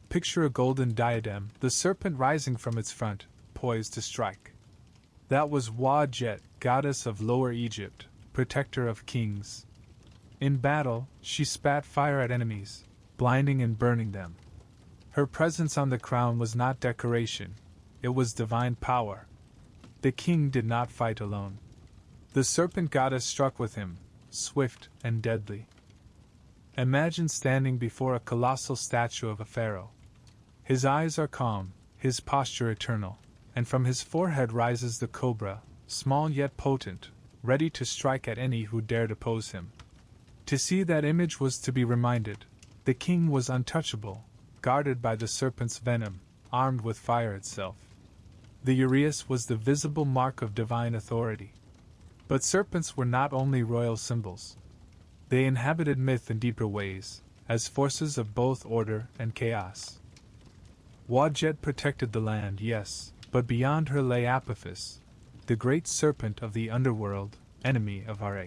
Picture a golden diadem, the serpent rising from its front, poised to strike. That was Wadjet, goddess of Lower Egypt, protector of kings. In battle, she spat fire at enemies, blinding and burning them. Her presence on the crown was not decoration, it was divine power. The king did not fight alone. The serpent goddess struck with him, swift and deadly. Imagine standing before a colossal statue of a pharaoh. His eyes are calm, his posture eternal, and from his forehead rises the cobra, small yet potent, ready to strike at any who dared oppose him. To see that image was to be reminded. The king was untouchable, guarded by the serpent's venom, armed with fire itself. The uraeus was the visible mark of divine authority. But serpents were not only royal symbols. They inhabited myth in deeper ways, as forces of both order and chaos. Wadjet protected the land, yes, but beyond her lay Apophis, the great serpent of the underworld, enemy of Ra.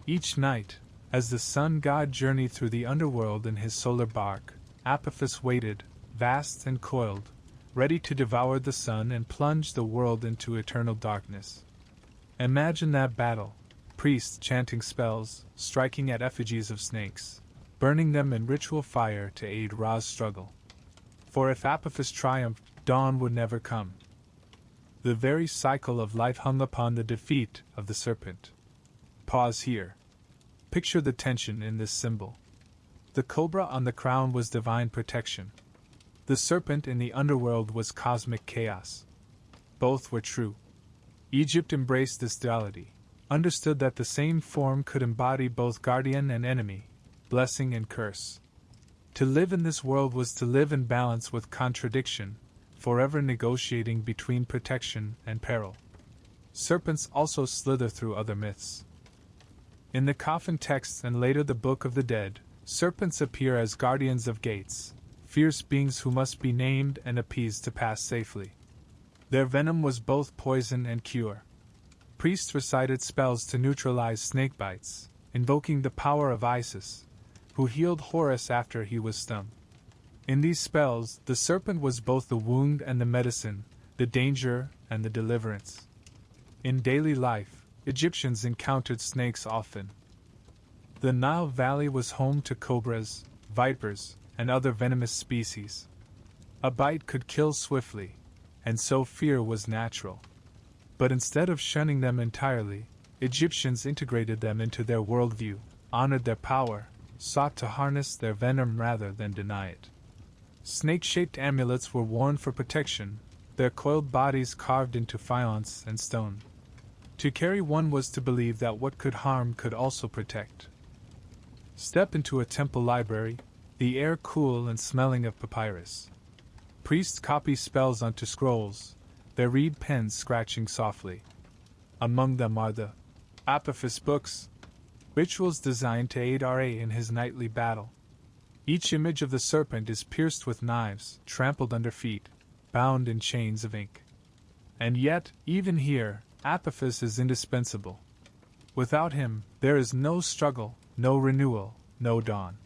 Each night, as the sun god journeyed through the underworld in his solar bark, Apophis waited, vast and coiled, ready to devour the sun and plunge the world into eternal darkness. Imagine that battle, priests chanting spells, striking at effigies of snakes, burning them in ritual fire to aid Ra's struggle. For if Apophis triumphed, dawn would never come. The very cycle of life hung upon the defeat of the serpent. Pause here. Picture the tension in this symbol. The cobra on the crown was divine protection. The serpent in the underworld was cosmic chaos. Both were true. Egypt embraced this duality, understood that the same form could embody both guardian and enemy, blessing and curse. To live in this world was to live in balance with contradiction, forever negotiating between protection and peril. Serpents also slither through other myths. In the coffin texts and later the Book of the Dead, serpents appear as guardians of gates, fierce beings who must be named and appeased to pass safely. Their venom was both poison and cure. Priests recited spells to neutralize snake bites, invoking the power of Isis, who healed Horus after he was stung. In these spells, the serpent was both the wound and the medicine, the danger and the deliverance. In daily life, Egyptians encountered snakes often. The Nile Valley was home to cobras, vipers, and other venomous species. A bite could kill swiftly, and so fear was natural. But instead of shunning them entirely, Egyptians integrated them into their worldview, honored their power, sought to harness their venom rather than deny it. Snake-shaped amulets were worn for protection, their coiled bodies carved into faience and stone. To carry one was to believe that what could harm could also protect. Step into a temple library, the air cool and smelling of papyrus. Priests copy spells onto scrolls, their reed pens scratching softly. Among them are the Apophis books, rituals designed to aid Ra in his nightly battle. Each image of the serpent is pierced with knives, trampled under feet, bound in chains of ink. And yet, even here, Apophis is indispensable. Without him, there is no struggle, no renewal, no dawn.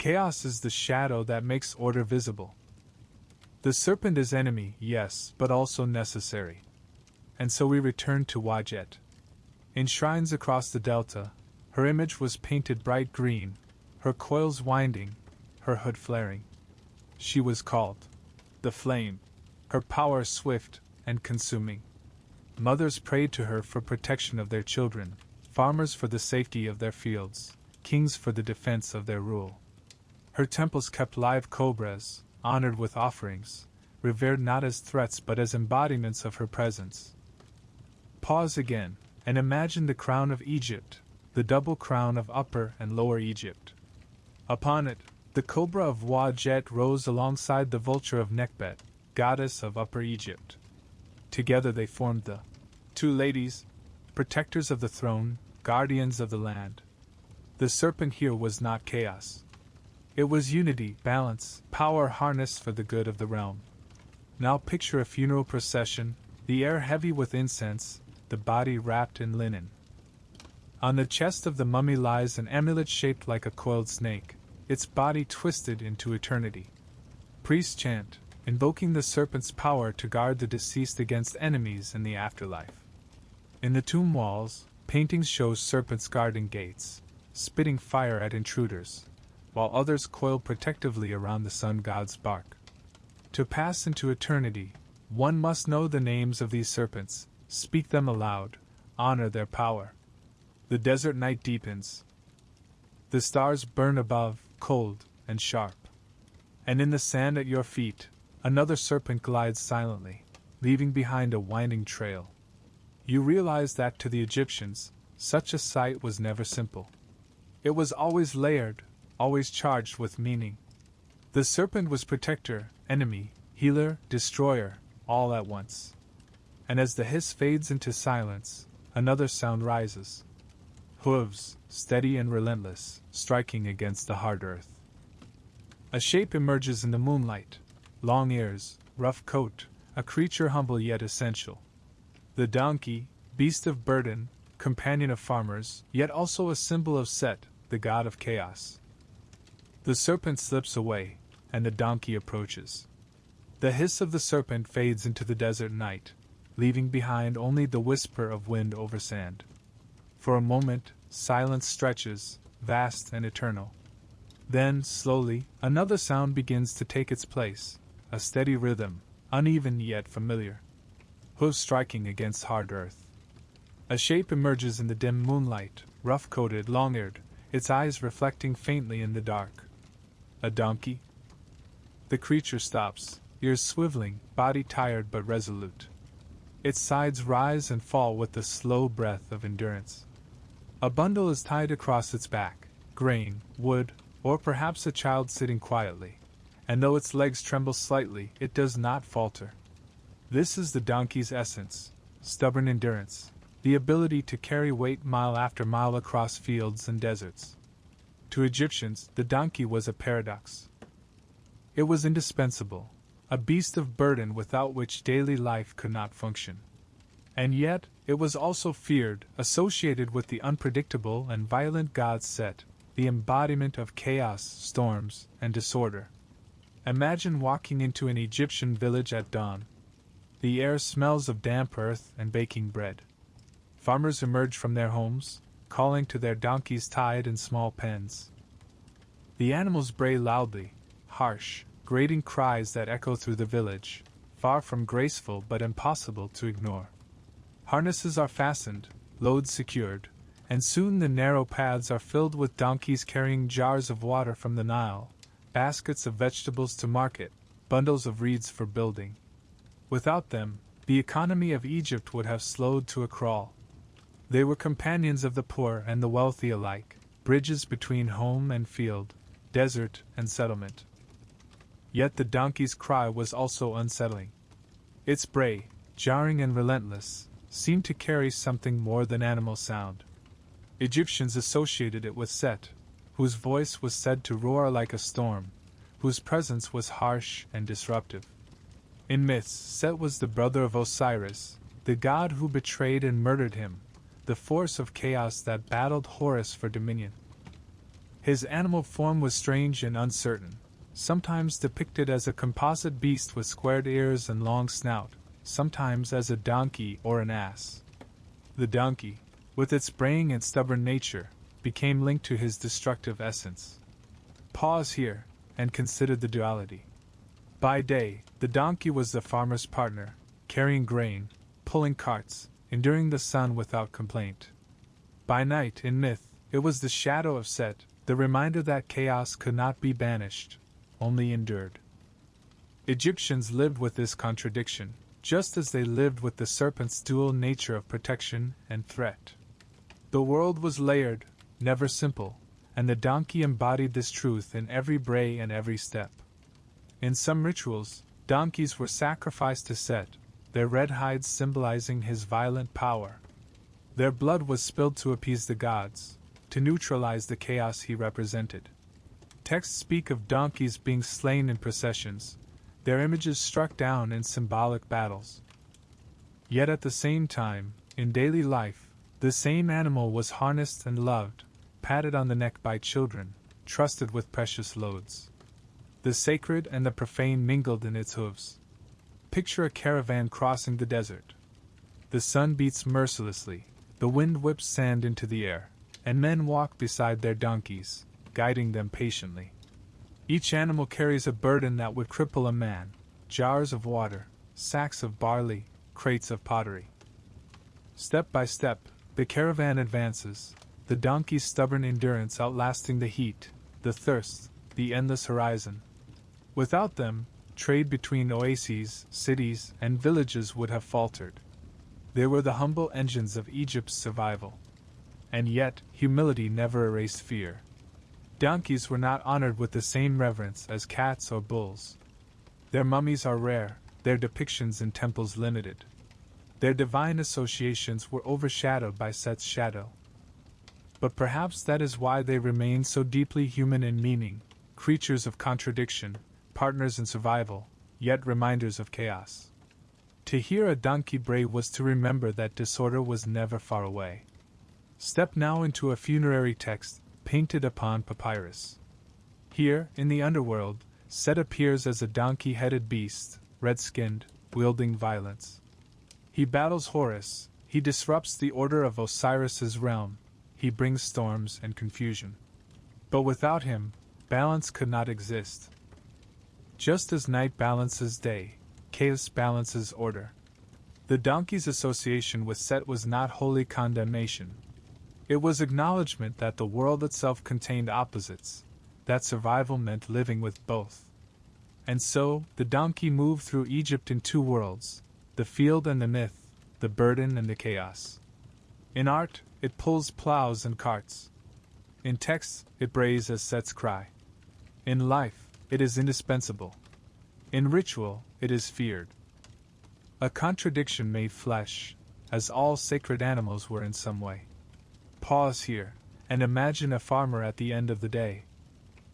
Chaos is the shadow that makes order visible. The serpent is enemy, yes, but also necessary. And so we return to Wadjet. In shrines across the delta, her image was painted bright green, her coils winding, her hood flaring. She was called the Flame, her power swift and consuming. Mothers prayed to her for protection of their children, farmers for the safety of their fields, kings for the defense of their rule. Her temples kept live cobras, honored with offerings, revered not as threats but as embodiments of her presence. Pause again, and imagine the crown of Egypt, the double crown of Upper and Lower Egypt. Upon it, the cobra of Wadjet rose alongside the vulture of Nekhbet, goddess of Upper Egypt. Together they formed the two ladies, protectors of the throne, guardians of the land. The serpent here was not chaos. It was unity, balance, power harnessed for the good of the realm. Now picture a funeral procession, the air heavy with incense, the body wrapped in linen. On the chest of the mummy lies an amulet shaped like a coiled snake, its body twisted into eternity. Priests chant, invoking the serpent's power to guard the deceased against enemies in the afterlife. In the tomb walls, paintings show serpents guarding gates, spitting fire at intruders, while others coil protectively around the sun god's bark. To pass into eternity, one must know the names of these serpents, speak them aloud, honor their power. The desert night deepens. The stars burn above, cold and sharp. And in the sand at your feet, another serpent glides silently, leaving behind a winding trail. You realize that to the Egyptians, such a sight was never simple. It was always layered, always charged with meaning. The serpent was protector, enemy, healer, destroyer, all at once. And as the hiss fades into silence, another sound rises. Hooves, steady and relentless, striking against the hard earth. A shape emerges in the moonlight. Long ears, rough coat, a creature humble yet essential. The donkey, beast of burden, companion of farmers, yet also a symbol of Set, the god of chaos. The serpent slips away, and the donkey approaches. The hiss of the serpent fades into the desert night, leaving behind only the whisper of wind over sand. For a moment, silence stretches, vast and eternal. Then, slowly, another sound begins to take its place, a steady rhythm, uneven yet familiar. Hooves striking against hard earth. A shape emerges in the dim moonlight, rough-coated, long-eared, its eyes reflecting faintly in the dark. A donkey? The creature stops, ears swiveling, body tired but resolute. Its sides rise and fall with the slow breath of endurance. A bundle is tied across its back, grain, wood, or perhaps a child sitting quietly, and though its legs tremble slightly, it does not falter. This is the donkey's essence, stubborn endurance, the ability to carry weight mile after mile across fields and deserts. To Egyptians, the donkey was a paradox. It was indispensable, a beast of burden without which daily life could not function. And yet, it was also feared, associated with the unpredictable and violent god Set, the embodiment of chaos, storms, and disorder. Imagine walking into an Egyptian village at dawn. The air smells of damp earth and baking bread. Farmers emerge from their homes, calling to their donkeys tied in small pens. The animals bray loudly, harsh, grating cries that echo through the village, far from graceful but impossible to ignore. Harnesses are fastened, loads secured, and soon the narrow paths are filled with donkeys carrying jars of water from the Nile, baskets of vegetables to market, bundles of reeds for building. Without them, the economy of Egypt would have slowed to a crawl. They were companions of the poor and the wealthy alike, bridges between home and field, desert and settlement. Yet the donkey's cry was also unsettling. Its bray, jarring and relentless, seemed to carry something more than animal sound. Egyptians associated it with Set, whose voice was said to roar like a storm, whose presence was harsh and disruptive. In myths, Set was the brother of Osiris, the god who betrayed and murdered him, the force of chaos that battled Horus for dominion. His animal form was strange and uncertain, sometimes depicted as a composite beast with squared ears and long snout, sometimes as a donkey or an ass. The donkey, with its braying and stubborn nature, became linked to his destructive essence. Pause here, and consider the duality. By day, the donkey was the farmer's partner, carrying grain, pulling carts, enduring the sun without complaint. By night, in myth, it was the shadow of Set, the reminder that chaos could not be banished, only endured. Egyptians lived with this contradiction, just as they lived with the serpent's dual nature of protection and threat. The world was layered, never simple, and the donkey embodied this truth in every bray and every step. In some rituals, donkeys were sacrificed to Set, their red hides symbolizing his violent power. Their blood was spilled to appease the gods, to neutralize the chaos he represented. Texts speak of donkeys being slain in processions, their images struck down in symbolic battles. Yet at the same time, in daily life, the same animal was harnessed and loved, patted on the neck by children, trusted with precious loads. The sacred and the profane mingled in its hooves. Picture a caravan crossing the desert. The sun beats mercilessly, the wind whips sand into the air, and men walk beside their donkeys, guiding them patiently. Each animal carries a burden that would cripple a man: jars of water, sacks of barley, crates of pottery. Step by step, the caravan advances, the donkey's stubborn endurance outlasting the heat, the thirst, the endless horizon. Without them, trade between oases, cities, and villages would have faltered. They were the humble engines of Egypt's survival. And yet, humility never erased fear. Donkeys were not honored with the same reverence as cats or bulls. Their mummies are rare, their depictions in temples limited. Their divine associations were overshadowed by Set's shadow. But perhaps that is why they remain so deeply human in meaning, creatures of contradiction, partners in survival, yet reminders of chaos. To hear a donkey bray was to remember that disorder was never far away. Step now into a funerary text, painted upon papyrus. Here, in the underworld, Set appears as a donkey-headed beast, red-skinned, wielding violence. He battles Horus, he disrupts the order of Osiris's realm, he brings storms and confusion. But without him, balance could not exist. Just as night balances day, chaos balances order. The donkey's association with Set was not wholly condemnation. It was acknowledgement that the world itself contained opposites, that survival meant living with both. And so, the donkey moved through Egypt in two worlds, the field and the myth, the burden and the chaos. In art, it pulls plows and carts. In text, it brays as Set's cry. In life, it is indispensable. In ritual, it is feared. A contradiction made flesh, as all sacred animals were in some way. Pause here, and imagine a farmer at the end of the day.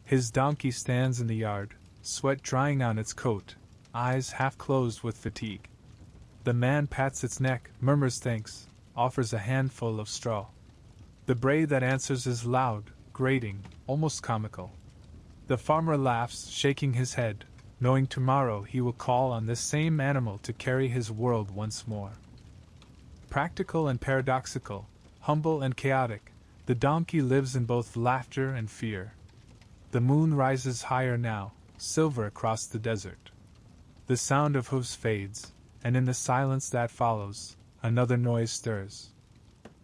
His donkey stands in the yard, sweat drying on its coat, eyes half closed with fatigue. The man pats its neck, murmurs thanks, offers a handful of straw. The bray that answers is loud, grating, almost comical. The farmer laughs, shaking his head, knowing tomorrow he will call on this same animal to carry his world once more. Practical and paradoxical, humble and chaotic, the donkey lives in both laughter and fear. The moon rises higher now, silver across the desert. The sound of hoofs fades, and in the silence that follows, another noise stirs.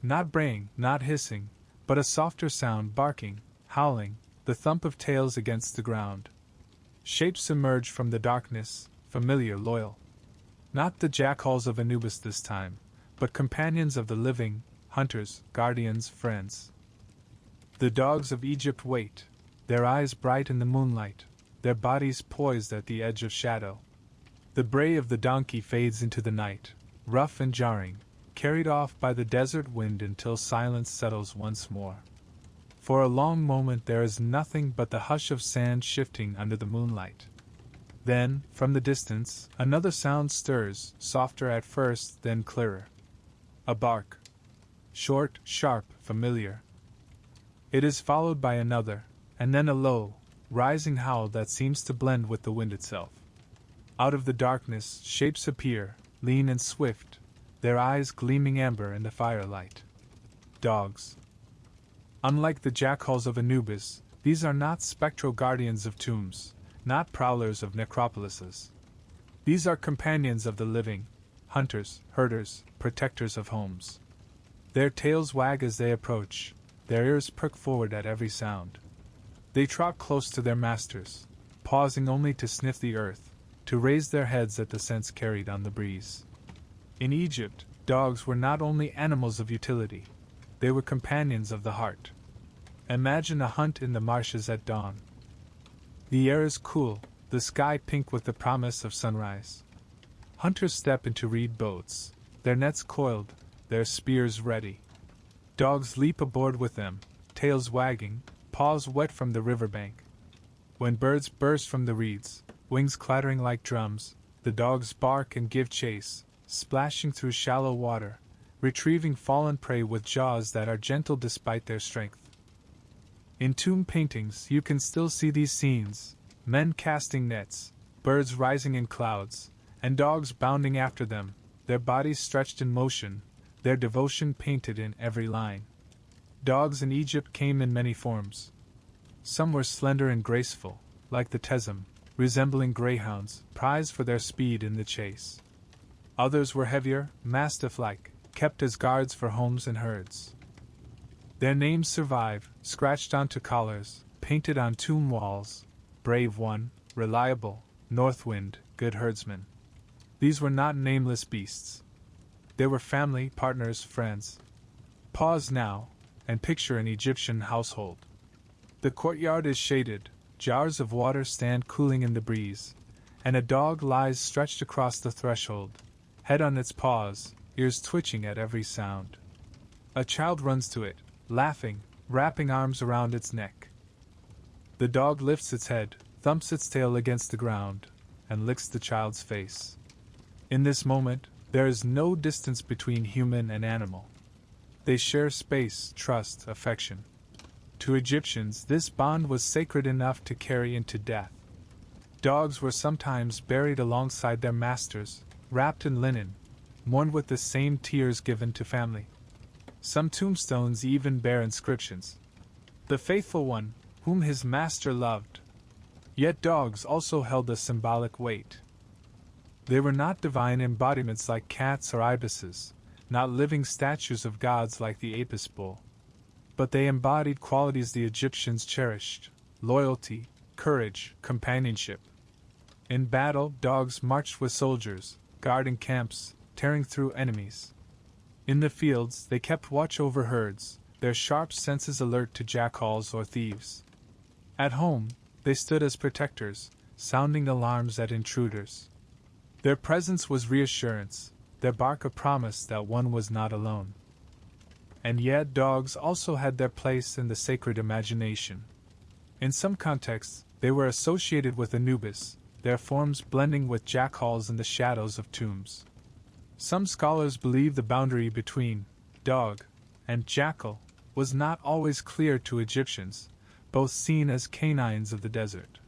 Not braying, not hissing, but a softer sound, barking, howling, the thump of tails against the ground. Shapes emerge from the darkness, familiar, loyal. Not the jackals of Anubis this time, but companions of the living, hunters, guardians, friends. The dogs of Egypt wait, their eyes bright in the moonlight, their bodies poised at the edge of shadow. The bray of the donkey fades into the night, rough and jarring, carried off by the desert wind until silence settles once more. For a long moment there is nothing but the hush of sand shifting under the moonlight. Then, from the distance, another sound stirs, softer at first, then clearer. A bark. Short, sharp, familiar. It is followed by another, and then a low, rising howl that seems to blend with the wind itself. Out of the darkness, shapes appear, lean and swift, their eyes gleaming amber in the firelight. Dogs. Unlike the jackals of Anubis, these are not spectral guardians of tombs, not prowlers of necropolises. These are companions of the living, hunters, herders, protectors of homes. Their tails wag as they approach, their ears perk forward at every sound. They trot close to their masters, pausing only to sniff the earth, to raise their heads at the scents carried on the breeze. In Egypt, dogs were not only animals of utility, they were companions of the heart. Imagine a hunt in the marshes at dawn. The air is cool, the sky pink with the promise of sunrise. Hunters step into reed boats, their nets coiled, their spears ready. Dogs leap aboard with them, tails wagging, paws wet from the riverbank. When birds burst from the reeds, wings clattering like drums, the dogs bark and give chase, splashing through shallow water, retrieving fallen prey with jaws that are gentle despite their strength. In tomb paintings, you can still see these scenes: men casting nets, birds rising in clouds, and dogs bounding after them, their bodies stretched in motion, their devotion painted in every line. Dogs in Egypt came in many forms. Some were slender and graceful, like the Tezim, resembling greyhounds, prized for their speed in the chase. Others were heavier, mastiff-like, kept as guards for homes and herds. Their names survive, scratched onto collars, painted on tomb walls: Brave One, Reliable, Northwind, Good Herdsman. These were not nameless beasts. They were family, partners, friends. Pause now, and picture an Egyptian household. The courtyard is shaded, jars of water stand cooling in the breeze, and a dog lies stretched across the threshold, head on its paws, ears twitching at every sound. A child runs to it, laughing, wrapping arms around its neck. The dog lifts its head, thumps its tail against the ground, and licks the child's face. In this moment, there is no distance between human and animal. They share space, trust, affection. To Egyptians, this bond was sacred enough to carry into death. Dogs were sometimes buried alongside their masters, wrapped in linen, mourned with the same tears given to family. Some tombstones even bear inscriptions: "The faithful one, whom his master loved." Yet dogs also held a symbolic weight. They were not divine embodiments like cats or ibises, not living statues of gods like the Apis bull. But they embodied qualities the Egyptians cherished: loyalty, courage, companionship. In battle, dogs marched with soldiers, guarding camps, tearing through enemies. In the fields, they kept watch over herds, their sharp senses alert to jackals or thieves. At home, they stood as protectors, sounding alarms at intruders. Their presence was reassurance, their bark a promise that one was not alone. And yet dogs also had their place in the sacred imagination. In some contexts, they were associated with Anubis, their forms blending with jackals in the shadows of tombs. Some scholars believe the boundary between dog and jackal was not always clear to Egyptians, both seen as canines of the desert.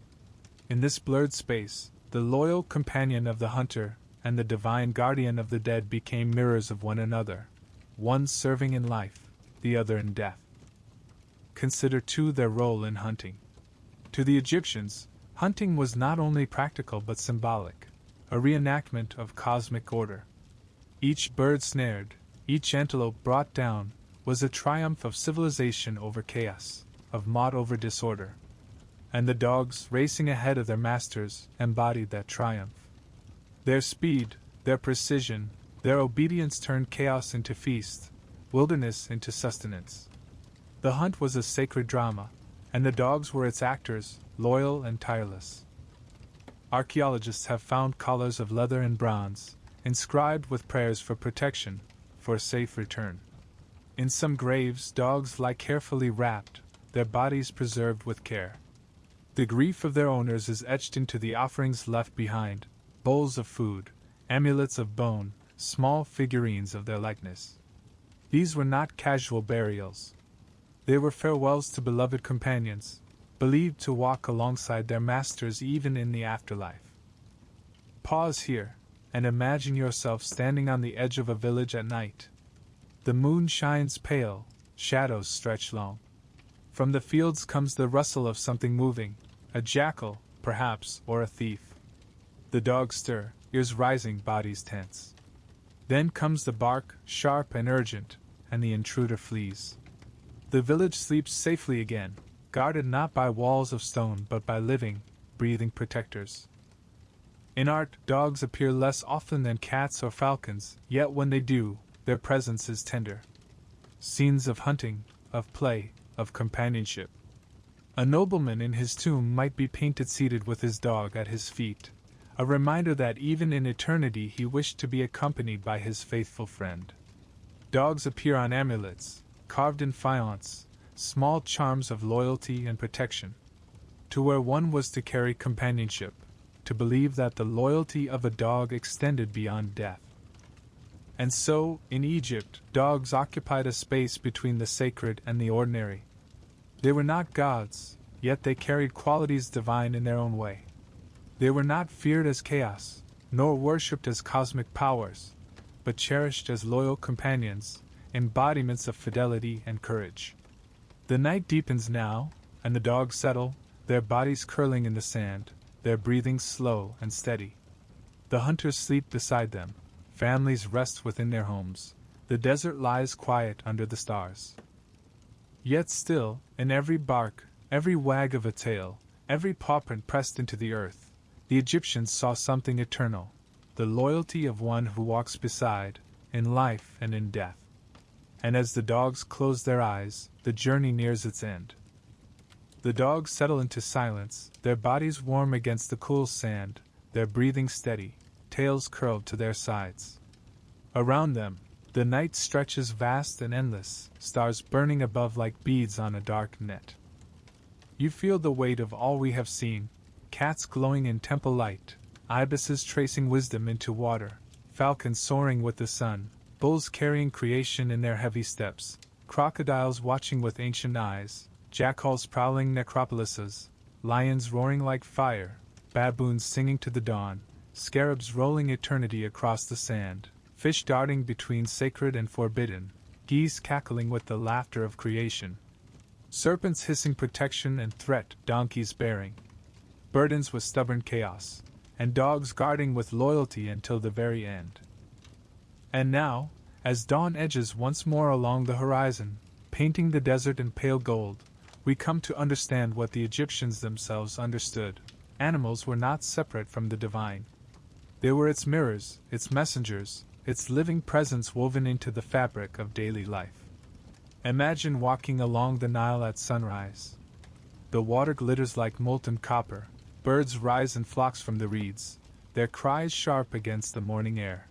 In this blurred space, the loyal companion of the hunter and the divine guardian of the dead became mirrors of one another, one serving in life, the other in death. Consider too their role in hunting. To the Egyptians, hunting was not only practical but symbolic, a reenactment of cosmic order. Each bird snared, each antelope brought down, was a triumph of civilization over chaos, of mob over disorder. And the dogs, racing ahead of their masters, embodied that triumph. Their speed, their precision, their obedience turned chaos into feast, wilderness into sustenance. The hunt was a sacred drama, and the dogs were its actors, loyal and tireless. Archaeologists have found collars of leather and bronze, inscribed with prayers for protection, for a safe return. In some graves, dogs lie carefully wrapped, their bodies preserved with care. The grief of their owners is etched into the offerings left behind: bowls of food, amulets of bone, small figurines of their likeness. These were not casual burials. They were farewells to beloved companions, believed to walk alongside their masters even in the afterlife. Pause here, and imagine yourself standing on the edge of a village at night. The moon shines pale, shadows stretch long. From the fields comes the rustle of something moving, a jackal, perhaps, or a thief. The dogs stir, ears rising, bodies tense. Then comes the bark, sharp and urgent, and the intruder flees. The village sleeps safely again, guarded not by walls of stone but by living, breathing protectors. In art, dogs appear less often than cats or falcons, yet when they do, their presence is tender. Scenes of hunting, of play, of companionship. A nobleman in his tomb might be painted seated with his dog at his feet, a reminder that even in eternity he wished to be accompanied by his faithful friend. Dogs appear on amulets, carved in faience, small charms of loyalty and protection. To where one was to carry companionship, to believe that the loyalty of a dog extended beyond death. And so, in Egypt, dogs occupied a space between the sacred and the ordinary. They were not gods, yet they carried qualities divine in their own way. They were not feared as chaos, nor worshipped as cosmic powers, but cherished as loyal companions, embodiments of fidelity and courage. The night deepens now, and the dogs settle, their bodies curling in the sand, their breathing slow and steady. The hunters sleep beside them, families rest within their homes, the desert lies quiet under the stars. Yet still, in every bark, every wag of a tail, every paw print pressed into the earth, the Egyptians saw something eternal, the loyalty of one who walks beside, in life and in death. And as the dogs close their eyes, the journey nears its end. The dogs settle into silence, their bodies warm against the cool sand, their breathing steady, tails curled to their sides. Around them, the night stretches vast and endless, stars burning above like beads on a dark net. You feel the weight of all we have seen, cats glowing in temple light, ibises tracing wisdom into water, falcons soaring with the sun, bulls carrying creation in their heavy steps, crocodiles watching with ancient eyes, jackals prowling necropolises, lions roaring like fire, baboons singing to the dawn, scarabs rolling eternity across the sand, fish darting between sacred and forbidden, geese cackling with the laughter of creation, serpents hissing protection and threat, donkeys bearing burdens with stubborn chaos, and dogs guarding with loyalty until the very end. And now, as dawn edges once more along the horizon, painting the desert in pale gold, we come to understand what the Egyptians themselves understood. Animals were not separate from the divine. They were its mirrors, its messengers, its living presence woven into the fabric of daily life. Imagine walking along the Nile at sunrise. The water glitters like molten copper, birds rise in flocks from the reeds, their cries sharp against the morning air.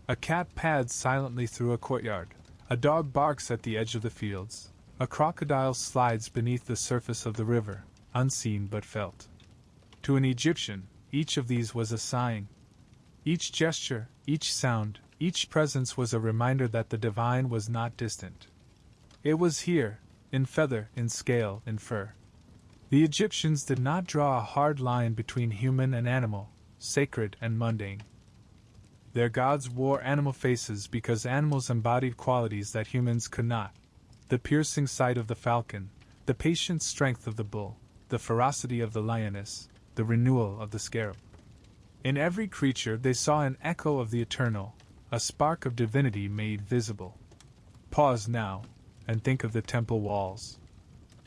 A cat pads silently through a courtyard, a dog barks at the edge of the fields, a crocodile slides beneath the surface of the river, unseen but felt. To an Egyptian, each of these was a sign. Each gesture, each sound, each presence was a reminder that the divine was not distant. It was here, in feather, in scale, in fur. The Egyptians did not draw a hard line between human and animal, sacred and mundane. Their gods wore animal faces because animals embodied qualities that humans could not. The piercing sight of the falcon, the patient strength of the bull, the ferocity of the lioness, the renewal of the scarab. In every creature they saw an echo of the eternal, a spark of divinity made visible. Pause now, and think of the temple walls.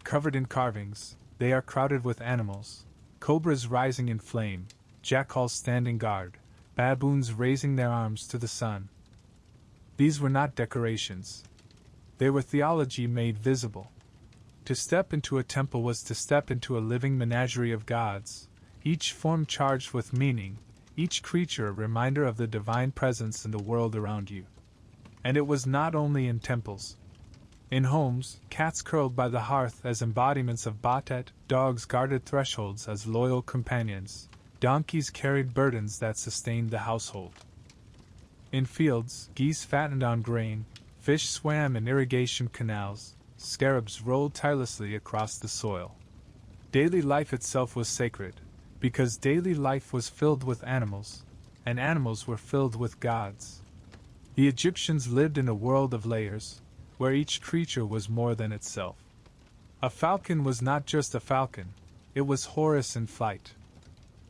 Covered in carvings, they are crowded with animals, cobras rising in flame, jackals standing guard, baboons raising their arms to the sun. These were not decorations. They were theology made visible. To step into a temple was to step into a living menagerie of gods, each form charged with meaning, each creature a reminder of the divine presence in the world around you. And it was not only in temples. In homes, cats curled by the hearth as embodiments of Bastet, dogs guarded thresholds as loyal companions, donkeys carried burdens that sustained the household. In fields, geese fattened on grain, fish swam in irrigation canals, scarabs rolled tirelessly across the soil. Daily life itself was sacred, because daily life was filled with animals, and animals were filled with gods. The Egyptians lived in a world of layers, where each creature was more than itself. A falcon was not just a falcon, it was Horus in flight.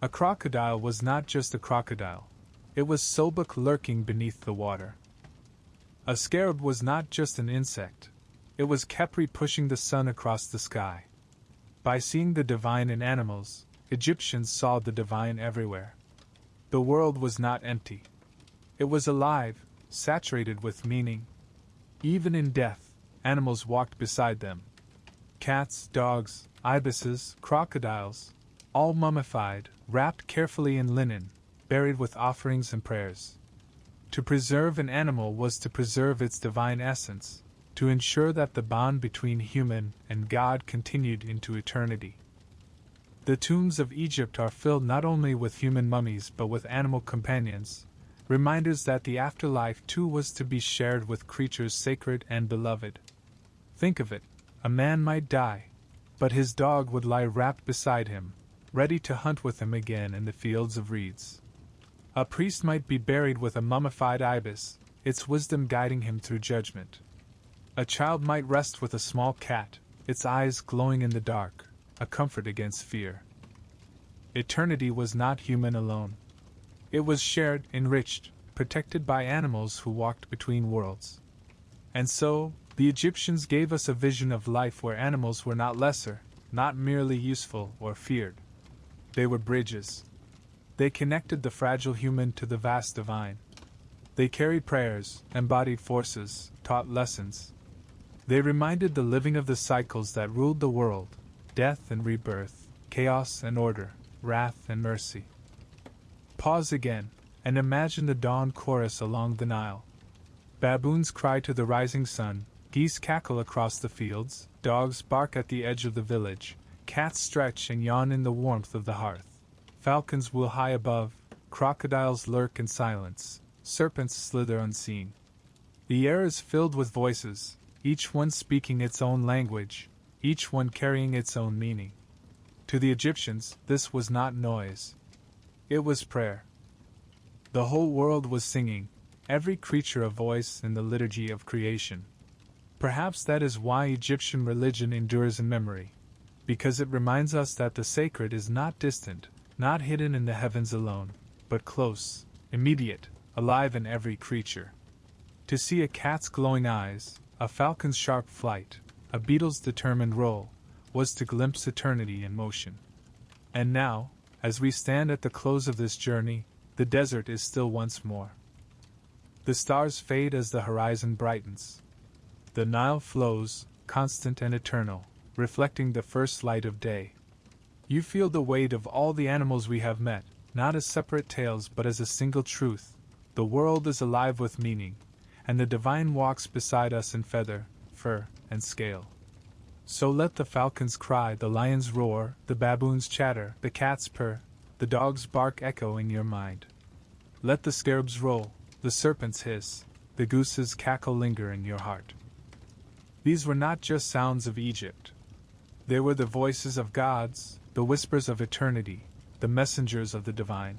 A crocodile was not just a crocodile, it was Sobek lurking beneath the water. A scarab was not just an insect, it was Khepri pushing the sun across the sky. By seeing the divine in animals, Egyptians saw the divine everywhere. The world was not empty. It was alive, saturated with meaning. Even in death, animals walked beside them. Cats, dogs, ibises, crocodiles, all mummified, wrapped carefully in linen, buried with offerings and prayers. To preserve an animal was to preserve its divine essence, to ensure that the bond between human and God continued into eternity. The tombs of Egypt are filled not only with human mummies but with animal companions, reminders that the afterlife too was to be shared with creatures sacred and beloved. Think of it, a man might die, but his dog would lie wrapped beside him, ready to hunt with him again in the fields of reeds. A priest might be buried with a mummified ibis, its wisdom guiding him through judgment. A child might rest with a small cat, its eyes glowing in the dark, a comfort against fear. Eternity was not human alone. It was shared, enriched, protected by animals who walked between worlds. And so, the Egyptians gave us a vision of life where animals were not lesser, not merely useful or feared. They were bridges. They connected the fragile human to the vast divine. They carried prayers, embodied forces, taught lessons. They reminded the living of the cycles that ruled the world: death and rebirth, chaos and order, wrath and mercy. Pause again, and imagine the dawn chorus along the Nile. Baboons cry to the rising sun, geese cackle across the fields, dogs bark at the edge of the village, cats stretch and yawn in the warmth of the hearth. Falcons wheel high above, crocodiles lurk in silence, serpents slither unseen. The air is filled with voices, each one speaking its own language, each one carrying its own meaning. To the Egyptians, this was not noise. It was prayer. The whole world was singing, every creature a voice in the liturgy of creation. Perhaps that is why Egyptian religion endures in memory, because it reminds us that the sacred is not distant, not hidden in the heavens alone, but close, immediate, alive in every creature. To see a cat's glowing eyes, a falcon's sharp flight, a beetle's determined roll, was to glimpse eternity in motion. And now, as we stand at the close of this journey, the desert is still once more. The stars fade as the horizon brightens. The Nile flows, constant and eternal, reflecting the first light of day. You feel the weight of all the animals we have met, not as separate tales but as a single truth. The world is alive with meaning, and the divine walks beside us in feather, fur, and scale. So let the falcons cry, the lions roar, the baboons chatter, the cats purr, the dogs bark echo in your mind. Let the scarabs roll, the serpents hiss, the gooses cackle linger in your heart. These were not just sounds of Egypt. They were the voices of gods, the whispers of eternity, the messengers of the divine.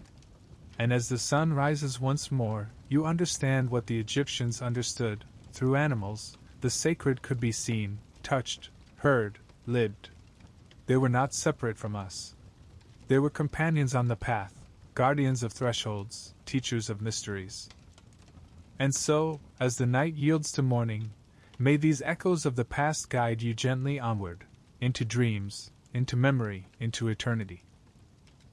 And as the sun rises once more, you understand what the Egyptians understood. Through animals, the sacred could be seen, touched, heard, lived. They were not separate from us. They were companions on the path, guardians of thresholds, teachers of mysteries. And so, as the night yields to morning, may these echoes of the past guide you gently onward, into dreams, into memory, into eternity.